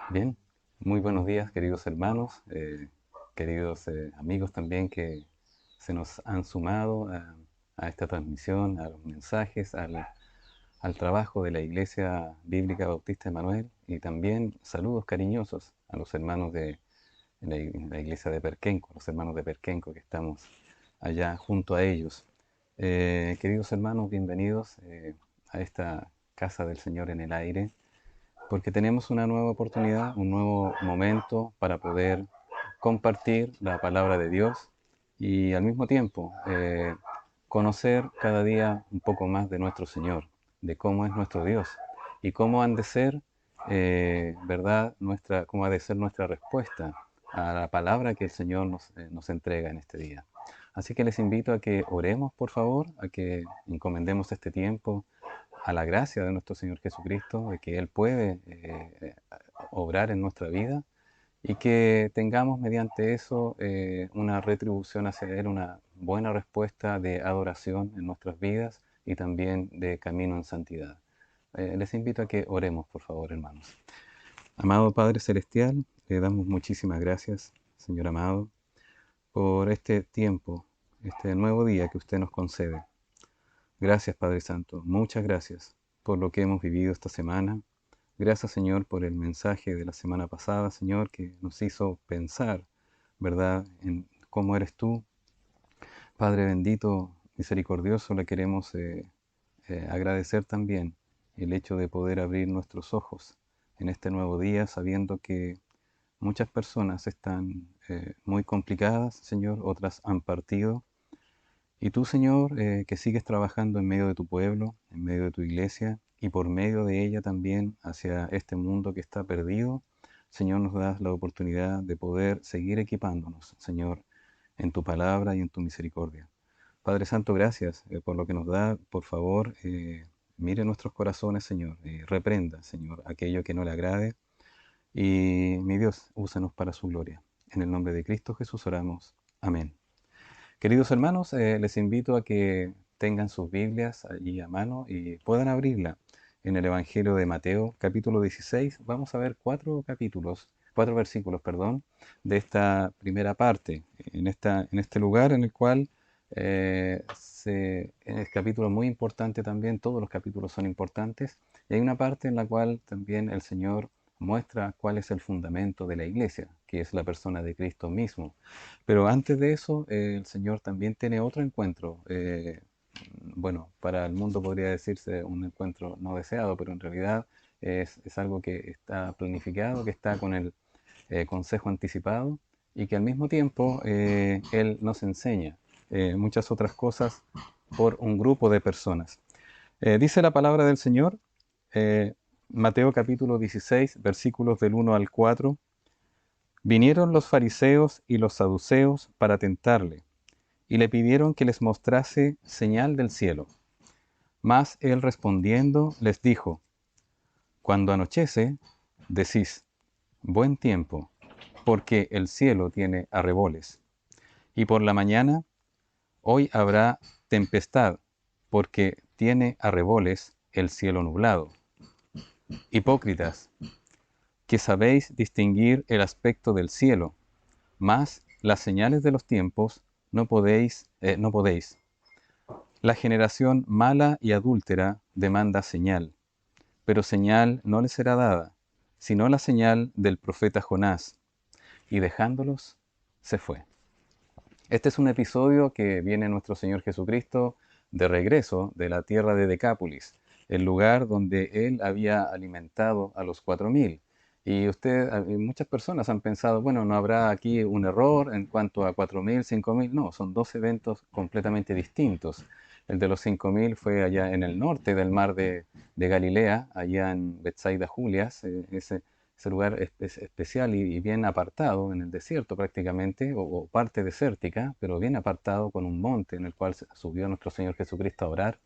Bien, muy buenos días, queridos hermanos, queridos amigos también que se nos han sumado a esta transmisión, a los mensajes, al trabajo de la Iglesia Bíblica Bautista Emanuel, y también saludos cariñosos a los hermanos de la Iglesia de Perquenco, los hermanos de Perquenco que estamos allá junto a ellos. Queridos hermanos, bienvenidos a esta casa del Señor en el aire, porque tenemos una nueva oportunidad, un nuevo momento para poder compartir la palabra de Dios y al mismo tiempo conocer cada día un poco más de nuestro Señor, de cómo es nuestro Dios y cómo han de ser, ¿verdad? Cómo ha de ser nuestra respuesta a la palabra que el Señor nos entrega en este día. Así que les invito a que oremos, por favor, a que encomendemos este tiempo a la gracia de nuestro Señor Jesucristo, de que Él puede obrar en nuestra vida y que tengamos mediante eso una retribución hacia Él, una buena respuesta de adoración en nuestras vidas y también de camino en santidad. Les invito a que oremos, por favor, hermanos. Amado Padre Celestial, le damos muchísimas gracias, Señor amado, por este tiempo, este nuevo día que usted nos concede. Gracias, Padre Santo, muchas gracias por lo que hemos vivido esta semana. Gracias, Señor, por el mensaje de la semana pasada, Señor, que nos hizo pensar, ¿verdad?, en cómo eres tú. Padre bendito, misericordioso, le queremos agradecer también el hecho de poder abrir nuestros ojos en este nuevo día, sabiendo que muchas personas están muy complicadas, Señor, otras han partido. Y tú, Señor, que sigues trabajando en medio de tu pueblo, en medio de tu iglesia y por medio de ella también hacia este mundo que está perdido, Señor, nos das la oportunidad de poder seguir equipándonos, Señor, en tu palabra y en tu misericordia. Padre Santo, gracias por lo que nos da. Por favor, mire nuestros corazones, Señor, y reprenda, Señor, aquello que no le agrade. Y mi Dios, úsanos para su gloria. En el nombre de Cristo Jesús oramos. Amén. Queridos hermanos, les invito a que tengan sus Biblias allí a mano y puedan abrirla en el Evangelio de Mateo, capítulo 16. Vamos a ver cuatro versículos, perdón, de esta primera parte, en este lugar en el cual en el capítulo muy importante también, todos los capítulos son importantes, y hay una parte en la cual también el Señor muestra cuál es el fundamento de la iglesia, que es la persona de Cristo mismo. Pero antes de eso, el Señor también tiene otro encuentro. Bueno, para el mundo podría decirse un encuentro no deseado, pero en realidad es algo que está planificado, que está con el consejo anticipado y que al mismo tiempo Él nos enseña muchas otras cosas por un grupo de personas. Dice la palabra del Señor, eh, Mateo capítulo 16, versículos del 1 al 4. Vinieron los fariseos y los saduceos para tentarle, y le pidieron que les mostrase señal del cielo. Mas él respondiendo les dijo, cuando anochece, decís, buen tiempo, porque el cielo tiene arreboles. Y por la mañana, hoy habrá tempestad, porque tiene arreboles el cielo nublado. Hipócritas, que sabéis distinguir el aspecto del cielo, mas las señales de los tiempos no podéis. La generación mala y adúltera demanda señal, pero señal no le será dada, sino la señal del profeta Jonás. Y dejándolos, se fue. Este es un episodio que viene nuestro Señor Jesucristo de regreso de la tierra de Decápolis, el lugar donde Él había alimentado a los 4000. Muchas personas han pensado, bueno, no habrá aquí un error en cuanto a 4000, 5000. No, son dos eventos completamente distintos. El de los 5000 fue allá en el norte del mar de Galilea, allá en Betsaida Julias, ese lugar es especial y bien apartado en el desierto prácticamente, o parte desértica, pero bien apartado con un monte en el cual subió nuestro Señor Jesucristo a orar.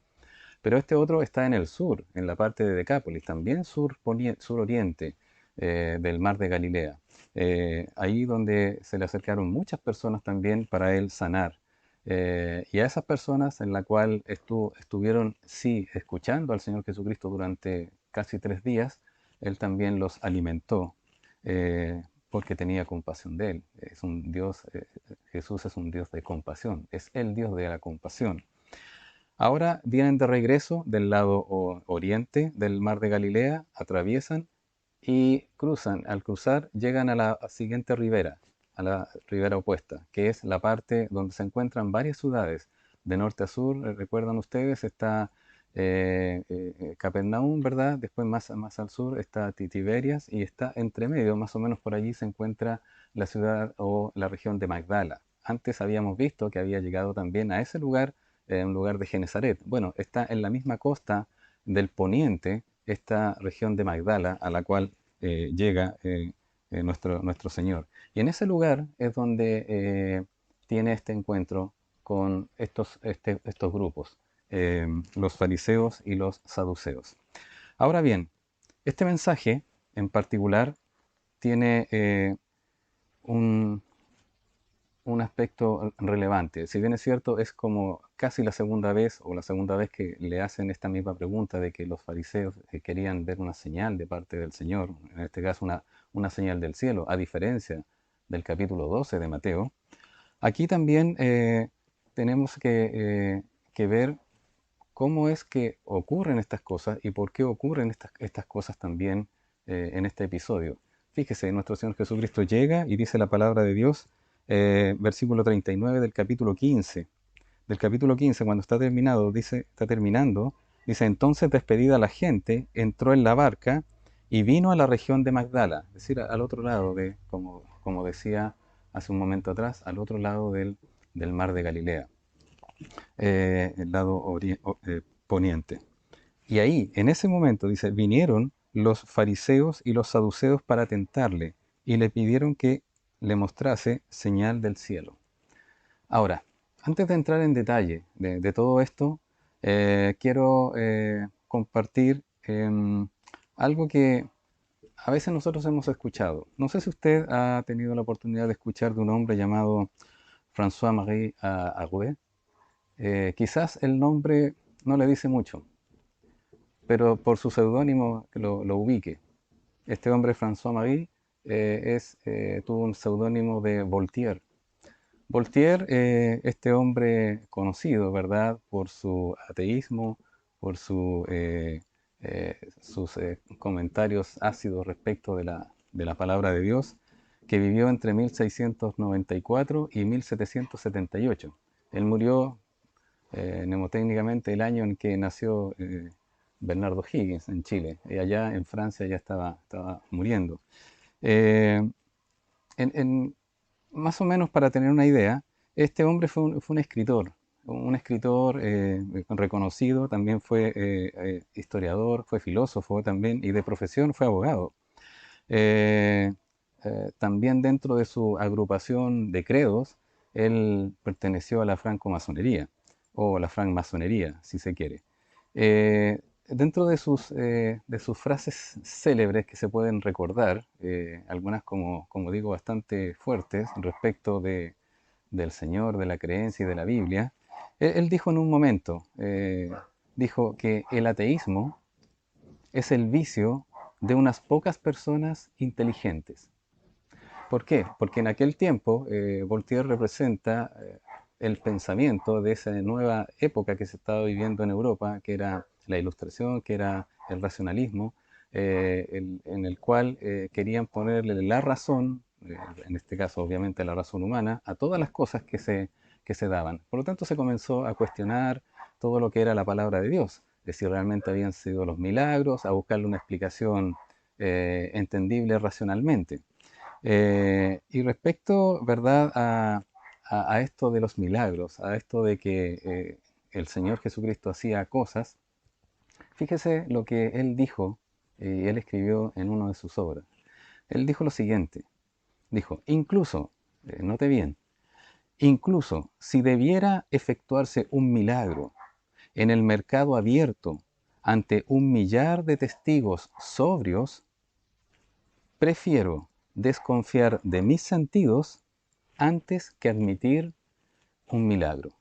Pero este otro está en el sur, en la parte de Decápolis, también suroriente del mar de Galilea. Ahí donde se le acercaron muchas personas también para él sanar. Y a esas personas en la cual estuvieron, sí, escuchando al Señor Jesucristo durante casi 3 días, él también los alimentó. porque tenía compasión de él. Es un Dios, Jesús es un Dios de compasión, es el Dios de la compasión. Ahora vienen de regreso del lado oriente del mar de Galilea, atraviesan y cruzan. Al cruzar llegan a la siguiente ribera, a la ribera opuesta, que es la parte donde se encuentran varias ciudades. De norte a sur, recuerdan ustedes, está Capernaum, ¿verdad? Después más al sur está Tiberias y está entre medio, más o menos por allí se encuentra la ciudad o la región de Magdala. Antes habíamos visto que había llegado también a ese lugar, un lugar de Genezaret. Bueno, está en la misma costa del poniente, esta región de Magdala, a la cual llega nuestro Señor. Y en ese lugar es donde tiene este encuentro con estos grupos, los fariseos y los saduceos. Ahora bien, este mensaje en particular tiene un, un aspecto relevante. Si bien es cierto, es como casi la segunda vez o la segunda vez que le hacen esta misma pregunta de que los fariseos querían ver una señal de parte del Señor, en este caso una señal del cielo, a diferencia del capítulo 12 de Mateo. Aquí también tenemos que ver cómo es que ocurren estas cosas y por qué ocurren estas cosas también en este episodio. Fíjese, nuestro Señor Jesucristo llega y dice la palabra de Dios, versículo 39 del capítulo 15. Del capítulo 15, cuando está terminando, dice, entonces despedida la gente, entró en la barca y vino a la región de Magdala, es decir, al otro lado como decía hace un momento atrás, al otro lado del mar de Galilea, el lado poniente. Y ahí, en ese momento, dice, vinieron los fariseos y los saduceos para tentarle y le pidieron que le mostrase señal del cielo. Ahora, antes de entrar en detalle de todo esto, quiero compartir algo que a veces nosotros hemos escuchado. No sé si usted ha tenido la oportunidad de escuchar de un hombre llamado François-Marie Arouet. Quizás el nombre no le dice mucho, pero por su seudónimo lo ubique. Este hombre, François-Marie, tuvo un seudónimo de Voltaire. Voltaire, este hombre conocido, ¿verdad?, por su ateísmo, por sus comentarios ácidos respecto de la palabra de Dios, que vivió entre 1694 y 1778. Él murió mnemotécnicamente el año en que nació Bernardo Higgins en Chile, y allá en Francia ya estaba muriendo. Eh, en, más o menos para tener una idea, este hombre fue un escritor reconocido, también fue historiador, fue filósofo también y de profesión fue abogado. Eh, También dentro de su agrupación de credos, él perteneció a la francomasonería o la francmasonería, si se quiere. Eh, Dentro de sus frases célebres que se pueden recordar, algunas como digo bastante fuertes respecto del Señor, de la creencia y de la Biblia, él dijo en un momento, dijo que el ateísmo es el vicio de unas pocas personas inteligentes. ¿Por qué? Porque en aquel tiempo Voltaire representa el pensamiento de esa nueva época que se estaba viviendo en Europa, que era la Ilustración, que era el racionalismo, en el cual querían ponerle la razón, en este caso obviamente la razón humana, a todas las cosas que se daban. Por lo tanto se comenzó a cuestionar todo lo que era la palabra de Dios, de si realmente habían sido los milagros, a buscarle una explicación entendible racionalmente. Y respecto, ¿verdad?, a esto de los milagros, a esto de que el Señor Jesucristo hacía cosas, fíjese lo que Él dijo, y Él escribió en una de sus obras. Él dijo lo siguiente, dijo, incluso, note bien, incluso si debiera efectuarse un milagro en el mercado abierto ante 1 millar de testigos sobrios, prefiero desconfiar de mis sentidos antes que admitir un milagro.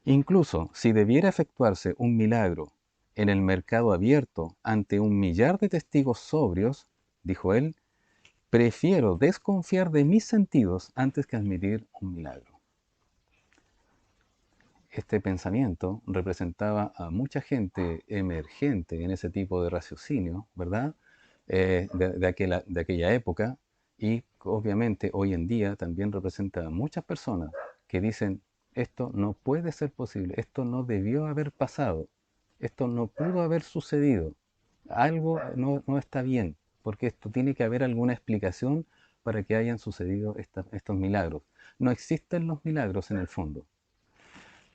Incluso si debiera efectuarse un milagro en el mercado abierto ante un millar de testigos sobrios, dijo él, prefiero desconfiar de mis sentidos antes que admitir un milagro. Este pensamiento representaba a mucha gente emergente en ese tipo de raciocinio, ¿verdad? De aquella época, y obviamente hoy en día también representa a muchas personas que dicen, esto no puede ser posible, esto no debió haber pasado, esto no pudo haber sucedido, algo no está bien, porque esto tiene que haber alguna explicación para que hayan sucedido estos milagros. No existen los milagros en el fondo.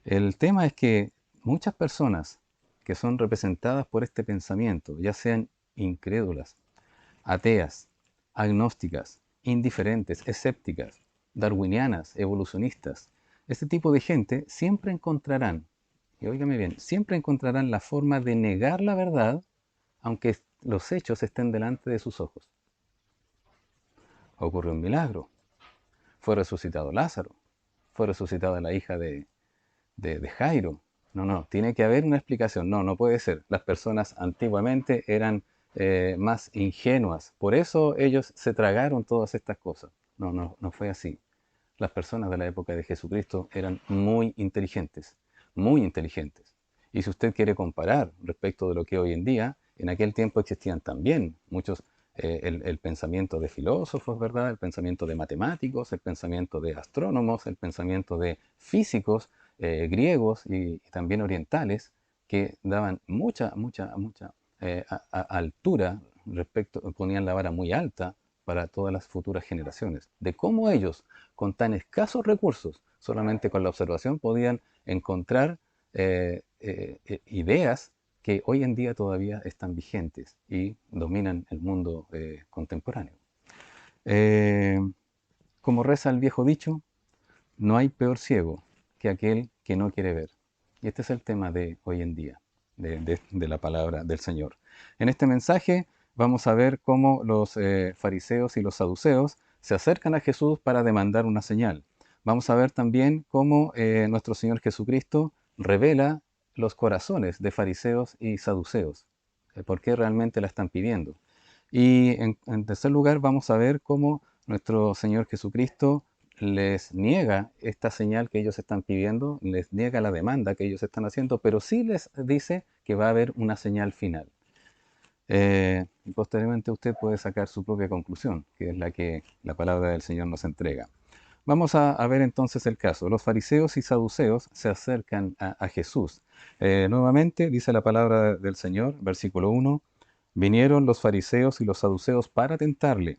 El tema es que muchas personas que son representadas por este pensamiento, ya sean incrédulas, ateas, agnósticas, indiferentes, escépticas, darwinianas, evolucionistas, este tipo de gente siempre encontrarán, y óigame bien, siempre encontrarán la forma de negar la verdad, aunque los hechos estén delante de sus ojos. Ocurrió un milagro, fue resucitado Lázaro, fue resucitada la hija de Jairo. No, tiene que haber una explicación. No puede ser. Las personas antiguamente eran más ingenuas. Por eso ellos se tragaron todas estas cosas. No fue así. Las personas de la época de Jesucristo eran muy inteligentes, muy inteligentes. Y si usted quiere comparar respecto de lo que hoy en día, en aquel tiempo existían también muchos, el pensamiento de filósofos, ¿verdad? El pensamiento de matemáticos, el pensamiento de astrónomos, el pensamiento de físicos griegos y también orientales que daban mucha altura respecto, ponían la vara muy alta para todas las futuras generaciones, de cómo ellos, con tan escasos recursos, solamente con la observación, podían encontrar ideas que hoy en día todavía están vigentes y dominan el mundo contemporáneo. Eh, como reza el viejo dicho, no hay peor ciego que aquel que no quiere ver. Y este es el tema de hoy en día, de la palabra del Señor. En este mensaje vamos a ver cómo los fariseos y los saduceos se acercan a Jesús para demandar una señal. Vamos a ver también cómo nuestro Señor Jesucristo revela los corazones de fariseos y saduceos, por qué realmente la están pidiendo. Y en tercer lugar vamos a ver cómo nuestro Señor Jesucristo les niega esta señal que ellos están pidiendo, les niega la demanda que ellos están haciendo, pero sí les dice que va a haber una señal final. Y posteriormente usted puede sacar su propia conclusión, que es la que la palabra del Señor nos entrega. Vamos a ver entonces el caso. Los fariseos y saduceos se acercan a Jesús. Nuevamente dice la palabra del Señor, versículo 1, vinieron los fariseos y los saduceos para tentarle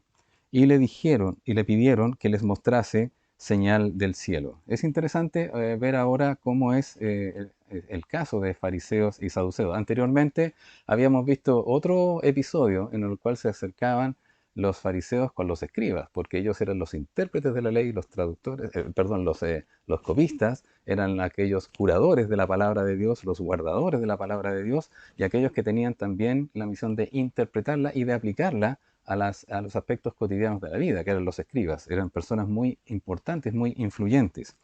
y le dijeron y le pidieron que les mostrase señal del cielo. Es interesante ver ahora cómo es el caso de fariseos y saduceos. Anteriormente habíamos visto otro episodio en el cual se acercaban los fariseos con los escribas, porque ellos eran los intérpretes de la ley, los traductores, perdón, los copistas, eran aquellos curadores de la palabra de Dios, los guardadores de la palabra de Dios, y aquellos que tenían también la misión de interpretarla y de aplicarla a los aspectos cotidianos de la vida, que eran los escribas. Eran personas muy importantes, muy influyentes.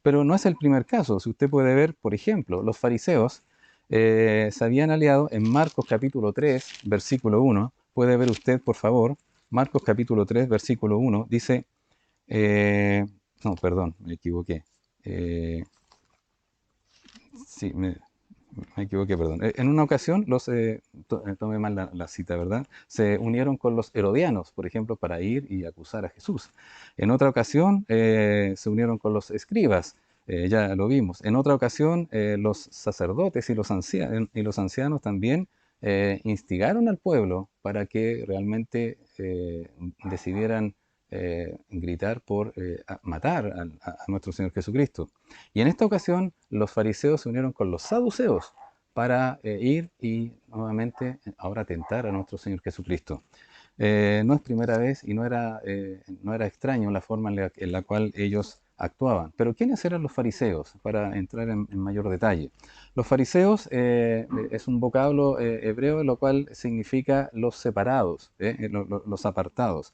Pero no es el primer caso. Si usted puede ver, por ejemplo, los fariseos se habían aliado en Marcos capítulo 3, versículo 1. Puede ver usted, por favor, Marcos capítulo 3, versículo 1, dice, no, perdón, me equivoqué. Sí, me equivoqué, perdón. En una ocasión, tomé mal la cita, ¿verdad? Se unieron con los herodianos, por ejemplo, para ir y acusar a Jesús. En otra ocasión, se unieron con los escribas, ya lo vimos. En otra ocasión, los sacerdotes y los ancianos también instigaron al pueblo para que realmente decidieran gritar por matar a nuestro Señor Jesucristo. Y en esta ocasión los fariseos se unieron con los saduceos para ir y nuevamente ahora tentar a nuestro Señor Jesucristo. No es primera vez y no era extraño la forma en la cual ellos actuaban. Pero ¿quiénes eran los fariseos? Para entrar en mayor detalle. Los fariseos es un vocablo hebreo, lo cual significa los separados, los apartados.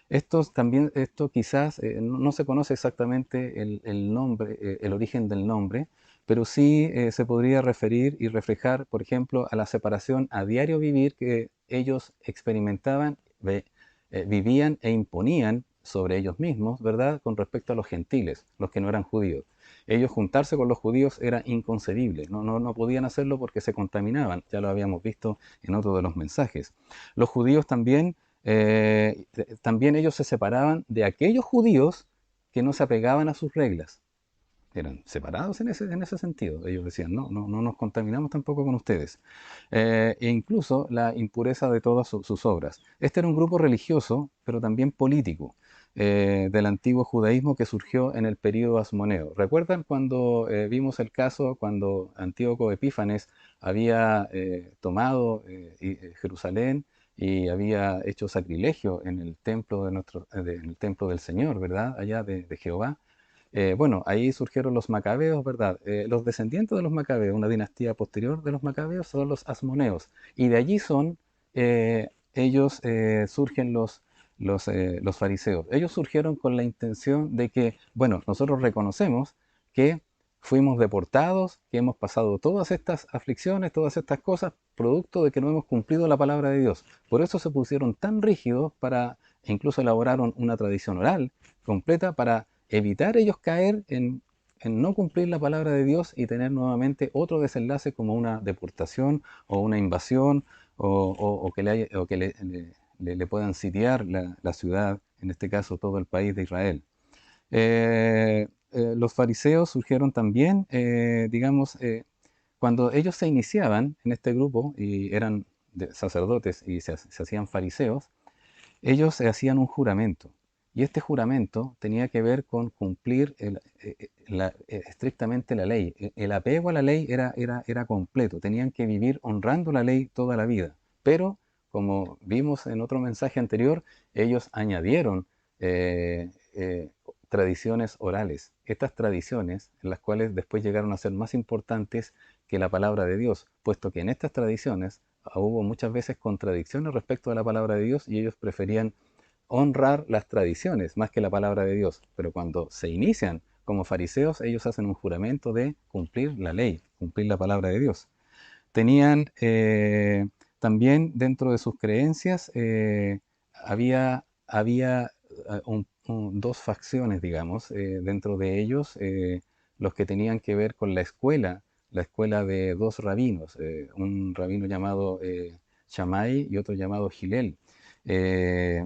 Estos también, esto quizás no se conoce exactamente el nombre, el origen del nombre, pero sí se podría referir y reflejar, por ejemplo, a la separación a diario vivir que ellos experimentaban, vivían e imponían sobre ellos mismos, ¿verdad? Con respecto a los gentiles, los que no eran judíos. Ellos juntarse con los judíos era inconcebible, no podían hacerlo porque se contaminaban, ya lo habíamos visto en otro de los mensajes. Los judíos también también ellos se separaban de aquellos judíos que no se apegaban a sus reglas. Eran separados en ese sentido. Ellos decían, no nos contaminamos tampoco con ustedes. E incluso la impureza de todas sus obras. Este era un grupo religioso, pero también político, del antiguo judaísmo que surgió en el período asmoneo. ¿Recuerdan cuando vimos el caso cuando Antíoco Epífanes había tomado Jerusalén y había hecho sacrilegio en el templo, en el templo del Señor, ¿verdad? Allá de Jehová. Bueno, ahí surgieron los macabeos, ¿verdad? Los descendientes de los macabeos, una dinastía posterior de los macabeos, son los asmoneos. Y de allí son, ellos surgen los fariseos. Ellos surgieron con la intención de que, bueno, nosotros reconocemos que fuimos deportados, que hemos pasado todas estas aflicciones, todas estas cosas, producto de que no hemos cumplido la palabra de Dios. Por eso se pusieron tan rígidos e incluso elaboraron una tradición oral completa para evitar ellos caer en no cumplir la palabra de Dios y tener nuevamente otro desenlace como una deportación o una invasión o que le puedan sitiar la ciudad, en este caso todo el país de Israel. Los fariseos surgieron también, digamos, cuando ellos se iniciaban en este grupo y eran sacerdotes y se hacían fariseos, ellos hacían un juramento. Y este juramento tenía que ver con cumplir estrictamente la ley. El apego a la ley era completo. Tenían que vivir honrando la ley toda la vida. Pero, como vimos en otro mensaje anterior, ellos añadieron tradiciones orales. Estas tradiciones, en las cuales después llegaron a ser más importantes que la palabra de Dios, puesto que en estas tradiciones hubo muchas veces contradicciones respecto a la palabra de Dios y ellos preferían honrar las tradiciones más que la palabra de Dios. Pero cuando se inician como fariseos, ellos hacen un juramento de cumplir la ley, cumplir la palabra de Dios. Tenían también dentro de sus creencias, había dos facciones, digamos, dentro de ellos, los que tenían que ver con la escuela de dos rabinos, un rabino llamado Shammai y otro llamado Hillel. Eh,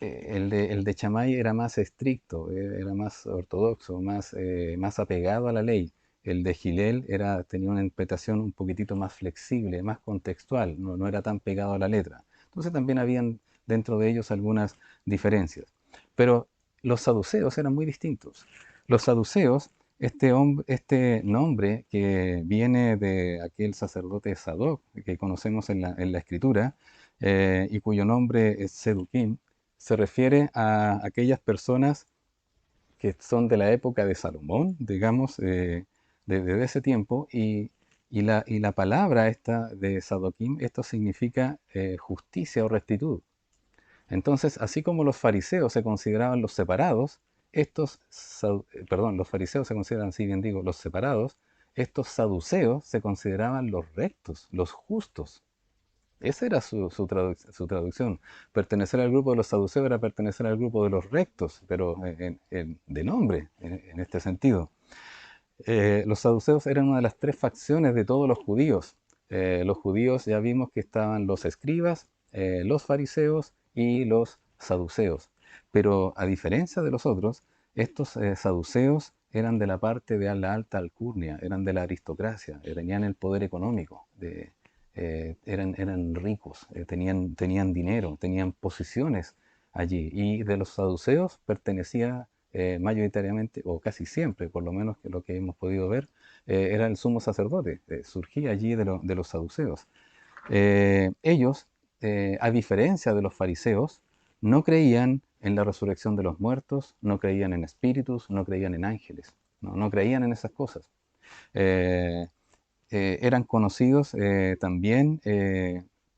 el de Shammai era más estricto, era más ortodoxo, más apegado a la ley. El de Hillel tenía una interpretación un poquitito más flexible, más contextual, no era tan pegado a la letra. Entonces también habían dentro de ellos algunas diferencias. Pero los saduceos eran muy distintos. Los saduceos, este nombre que viene de aquel sacerdote Sadoc que conocemos en la escritura, y cuyo nombre es Seduquim, se refiere a aquellas personas que son de la época de Salomón, digamos, de ese tiempo, y la palabra esta de Sadoquim, esto significa justicia o rectitud. Entonces, así como los fariseos se consideraban los separados, los fariseos se consideran, si bien digo, los separados, estos saduceos se consideraban los rectos, los justos. Esa era su traducción. Pertenecer al grupo de los saduceos era pertenecer al grupo de los rectos, pero de nombre, en este sentido. Los saduceos eran una de las tres facciones de todos los judíos. Los judíos ya vimos que estaban los escribas, los fariseos y los saduceos. Pero a diferencia de los otros, estos saduceos eran de la parte de la alta alcurnia, eran de la aristocracia, tenían el poder económico, eran ricos, tenían dinero, tenían posiciones allí. Y de los saduceos pertenecía mayoritariamente, o casi siempre, por lo menos que lo que hemos podido ver, era el sumo sacerdote, surgía allí de los saduceos. Ellos, a diferencia de los fariseos, no creían en la resurrección de los muertos, no creían en espíritus, no creían en ángeles, no creían en esas cosas. Eh, Eran conocidos también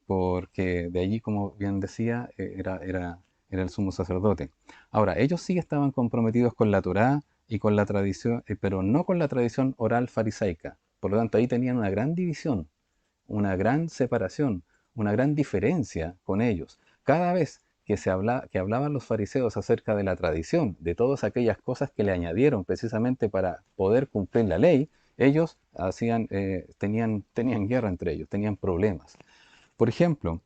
porque de allí, como bien decía, era el sumo sacerdote. Ahora, ellos sí estaban comprometidos con la Torá y con la tradición, pero no con la tradición oral farisaica. Por lo tanto, ahí tenían una gran división, una gran separación, una gran diferencia con ellos. Cada vez que hablaban los fariseos acerca de la tradición, de todas aquellas cosas que le añadieron precisamente para poder cumplir la ley, ellos tenían guerra entre ellos, tenían problemas. Por ejemplo,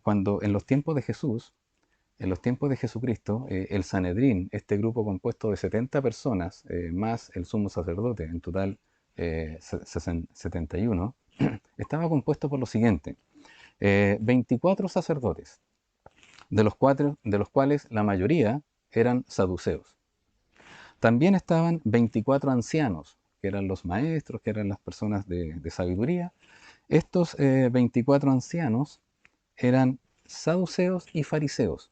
cuando en los tiempos de Jesús, en los tiempos de Jesucristo, el Sanedrín, este grupo compuesto de 70 personas, más el sumo sacerdote, en total 71, estaba compuesto por lo siguiente: 24 sacerdotes, de los cuales la mayoría eran saduceos. También estaban 24 ancianos, que eran los maestros, que eran las personas de sabiduría. Estos 24 ancianos eran saduceos y fariseos.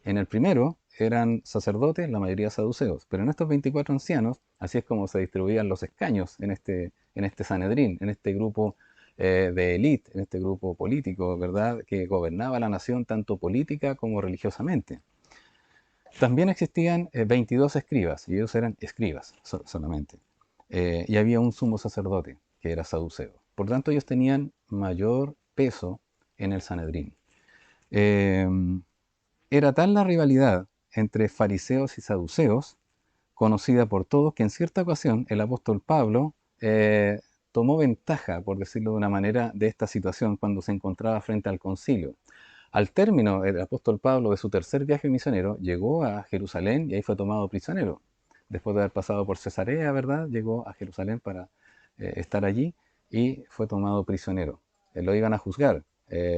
En el primero eran sacerdotes, la mayoría saduceos, pero en estos 24 ancianos, así es como se distribuían los escaños en este Sanedrín, en este grupo de élite, en este grupo político, ¿verdad?, que gobernaba la nación tanto política como religiosamente. También existían 22 escribas, y ellos eran escribas solamente. Y había un sumo sacerdote, que era saduceo. Por tanto, ellos tenían mayor peso en el Sanedrín. Eh, Era tal la rivalidad entre fariseos y saduceos, conocida por todos, que en cierta ocasión el apóstol Pablo tomó ventaja, por decirlo de una manera, de esta situación cuando se encontraba frente al concilio. Al término, el apóstol Pablo, de su tercer viaje misionero, llegó a Jerusalén y ahí fue tomado prisionero. Después de haber pasado por Cesarea, ¿verdad?, llegó a Jerusalén para estar allí y fue tomado prisionero. Lo iban a juzgar,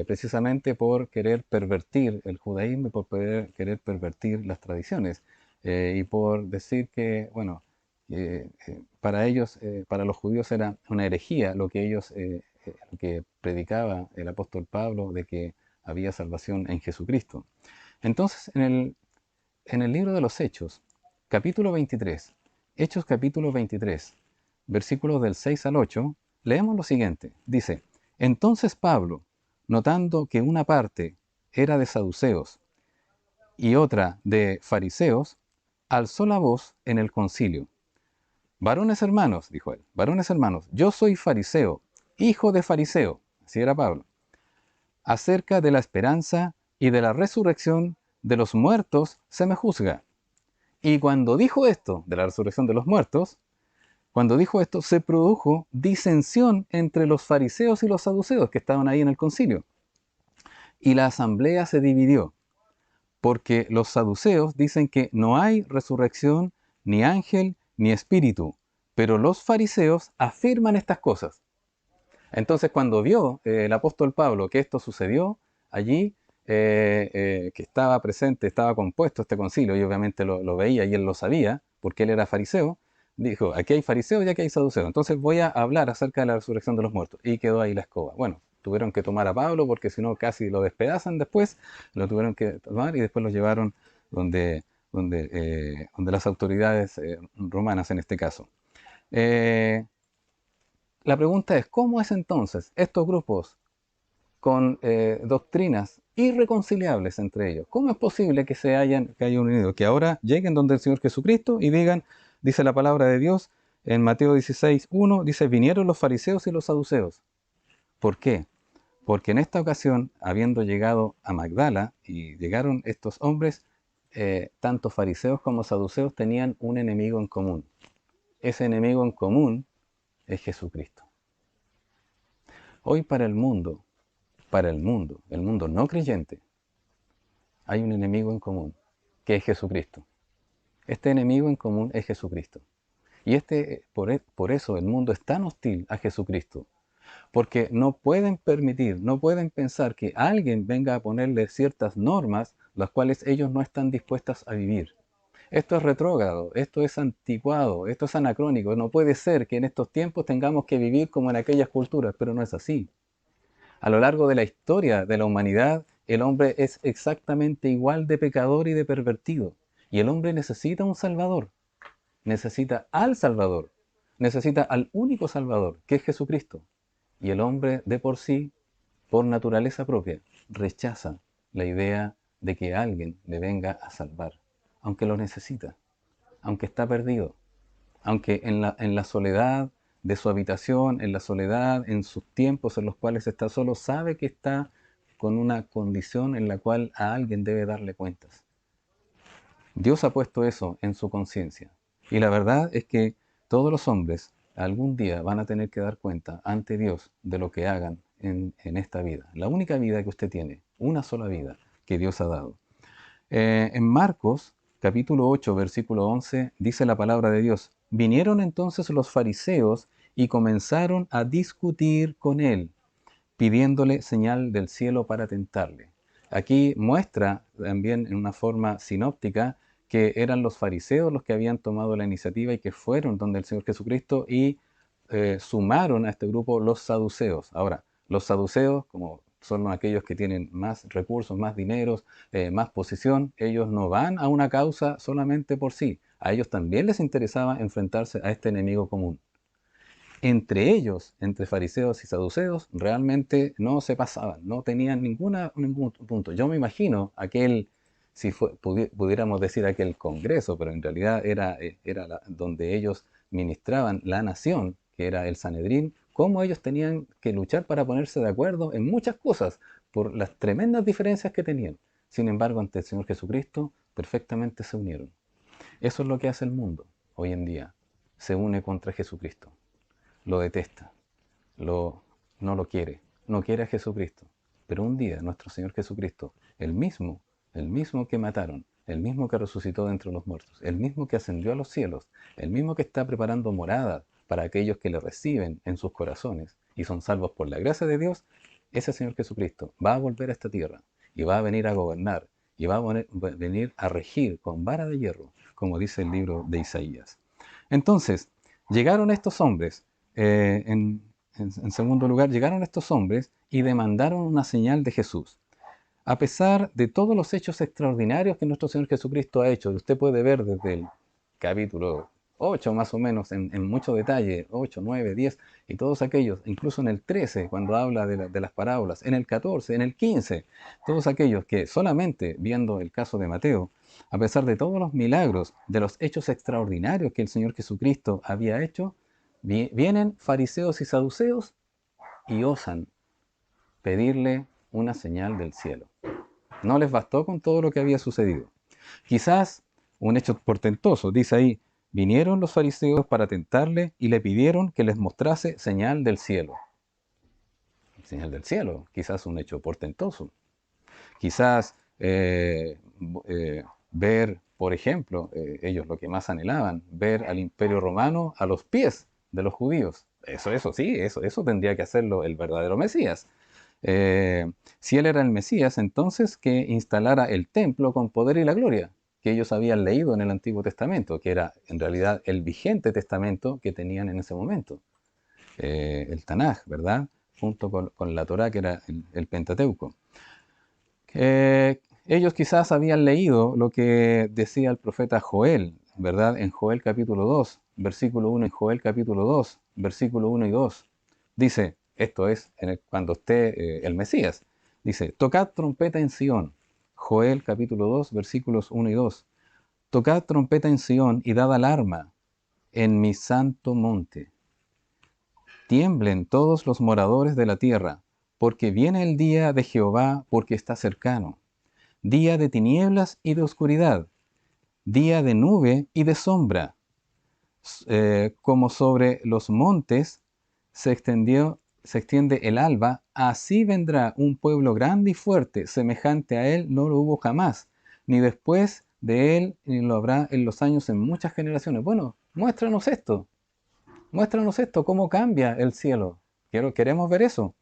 precisamente por querer pervertir el judaísmo y por querer pervertir las tradiciones, y por decir que, bueno, para ellos, para los judíos era una herejía lo que predicaba el apóstol Pablo, de que había salvación en Jesucristo. Entonces, en el libro de los Hechos, capítulo 23, Hechos capítulo 23, versículos del 6 al 8, leemos lo siguiente. Dice: entonces Pablo, notando que una parte era de saduceos y otra de fariseos, alzó la voz en el concilio. Varones hermanos, dijo él, varones hermanos, yo soy fariseo, hijo de fariseo, así era Pablo, acerca de la esperanza y de la resurrección de los muertos se me juzga. Y cuando dijo esto, de la resurrección de los muertos, cuando dijo esto, se produjo disensión entre los fariseos y los saduceos que estaban ahí en el concilio. Y la asamblea se dividió, porque los saduceos dicen que no hay resurrección, ni ángel, ni espíritu, pero los fariseos afirman estas cosas. Entonces, cuando vio el apóstol Pablo que esto sucedió allí, que estaba presente, estaba compuesto este concilio, y obviamente lo veía y él lo sabía, porque él era fariseo, dijo: aquí hay fariseos y aquí hay saduceos, entonces voy a hablar acerca de la resurrección de los muertos. Y quedó ahí la escoba. Bueno, tuvieron que tomar a Pablo porque si no casi lo despedazan después, lo tuvieron que tomar y después lo llevaron donde las autoridades romanas en este caso. Eh, la pregunta es: ¿cómo es entonces estos grupos con doctrinas irreconciliables entre ellos? ¿Cómo es posible que hayan unido, que ahora lleguen donde el Señor Jesucristo y digan, dice la palabra de Dios en Mateo 16:1, dice: vinieron los fariseos y los saduceos? ¿Por qué? Porque en esta ocasión, habiendo llegado a Magdala y llegaron estos hombres, tanto fariseos como saduceos tenían un enemigo en común. Ese enemigo en común es Jesucristo. Hoy el mundo no creyente, hay un enemigo en común, que es Jesucristo. Este enemigo en común es Jesucristo. Y por eso el mundo es tan hostil a Jesucristo, porque no pueden permitir, no pueden pensar que alguien venga a ponerle ciertas normas las cuales ellos no están dispuestos a vivir. Esto es retrógrado, esto es anticuado, esto es anacrónico. No puede ser que en estos tiempos tengamos que vivir como en aquellas culturas, pero no es así. A lo largo de la historia de la humanidad, el hombre es exactamente igual de pecador y de pervertido. Y el hombre necesita un Salvador, necesita al Salvador, necesita al único Salvador, que es Jesucristo. Y el hombre de por sí por naturaleza propia, rechaza la idea de que alguien le venga a salvar, aunque lo necesita, aunque está perdido, aunque en la soledad de su habitación, en la soledad, en sus tiempos en los cuales está solo, sabe que está con una condición en la cual a alguien debe darle cuentas. Dios ha puesto eso en su conciencia. Y la verdad es que todos los hombres algún día van a tener que dar cuenta ante Dios de lo que hagan en esta vida. La única vida que usted tiene, una sola vida que Dios ha dado. En Marcos, capítulo 8, versículo 11, dice la palabra de Dios: vinieron entonces los fariseos y comenzaron a discutir con él, pidiéndole señal del cielo para tentarle. Aquí muestra también en una forma sinóptica que eran los fariseos los que habían tomado la iniciativa y que fueron donde el Señor Jesucristo y sumaron a este grupo los saduceos. Ahora, los saduceos, como son aquellos que tienen más recursos, más dineros, más posición, ellos no van a una causa solamente por sí. A ellos también les interesaba enfrentarse a este enemigo común. Entre ellos, entre fariseos y saduceos, realmente no se pasaban, no tenían ningún punto. Yo me imagino aquel, si pudiéramos decir aquel congreso, pero en realidad era donde ellos ministraban la nación, que era el Sanedrín, cómo ellos tenían que luchar para ponerse de acuerdo en muchas cosas, por las tremendas diferencias que tenían. Sin embargo, ante el Señor Jesucristo, perfectamente se unieron. Eso es lo que hace el mundo hoy en día, se une contra Jesucristo, lo detesta, no lo quiere, no quiere a Jesucristo. Pero un día nuestro Señor Jesucristo, el mismo que mataron, el mismo que resucitó de entre los muertos, el mismo que ascendió a los cielos, el mismo que está preparando morada para aquellos que le reciben en sus corazones y son salvos por la gracia de Dios, ese Señor Jesucristo va a volver a esta tierra y va a venir a gobernar y va a venir a regir con vara de hierro, como dice el libro de Isaías. Entonces, llegaron estos hombres en segundo lugar, llegaron estos hombres y demandaron una señal de Jesús. A pesar de todos los hechos extraordinarios que nuestro Señor Jesucristo ha hecho, usted puede ver desde el capítulo 8 más o menos, en mucho detalle, 8, 9, 10, y todos aquellos, incluso en el 13, cuando habla de las parábolas, en el 14, en el 15, todos aquellos que solamente viendo el caso de Mateo, a pesar de todos los milagros, de los hechos extraordinarios que el Señor Jesucristo había hecho, vienen fariseos y saduceos y osan pedirle una señal del cielo. No les bastó con todo lo que había sucedido. Quizás un hecho portentoso, dice ahí: vinieron los fariseos para tentarle y le pidieron que les mostrase señal del cielo. Señal del cielo, quizás un hecho portentoso. Quizás ver, por ejemplo, ellos lo que más anhelaban, ver al Imperio Romano a los pies de los judíos. Eso sí, eso tendría que hacerlo el verdadero Mesías. Si él era el Mesías, entonces que instalara el templo con poder y la gloria que ellos habían leído en el Antiguo Testamento, que era en realidad el vigente testamento que tenían en ese momento, el Tanaj, ¿verdad? Junto con la Torá, que era el Pentateuco. Ellos quizás habían leído lo que decía el profeta Joel, ¿verdad? En Joel capítulo 2, versículo 1, en Joel capítulo 2, versículo 1 y 2. Dice, esto es cuando esté el Mesías, dice: tocad trompeta en Sión. Joel capítulo 2, versículos 1 y 2. Tocad trompeta en Sión y dad alarma en mi santo monte. Tiemblen todos los moradores de la tierra, porque viene el día de Jehová, porque está cercano. Día de tinieblas y de oscuridad, día de nube y de sombra. Como sobre los montes se extiende el alba, así vendrá un pueblo grande y fuerte, semejante a él no lo hubo jamás, ni después de él, ni lo habrá en los años en muchas generaciones. Bueno, muéstranos esto, cómo cambia el cielo. Queremos ver eso.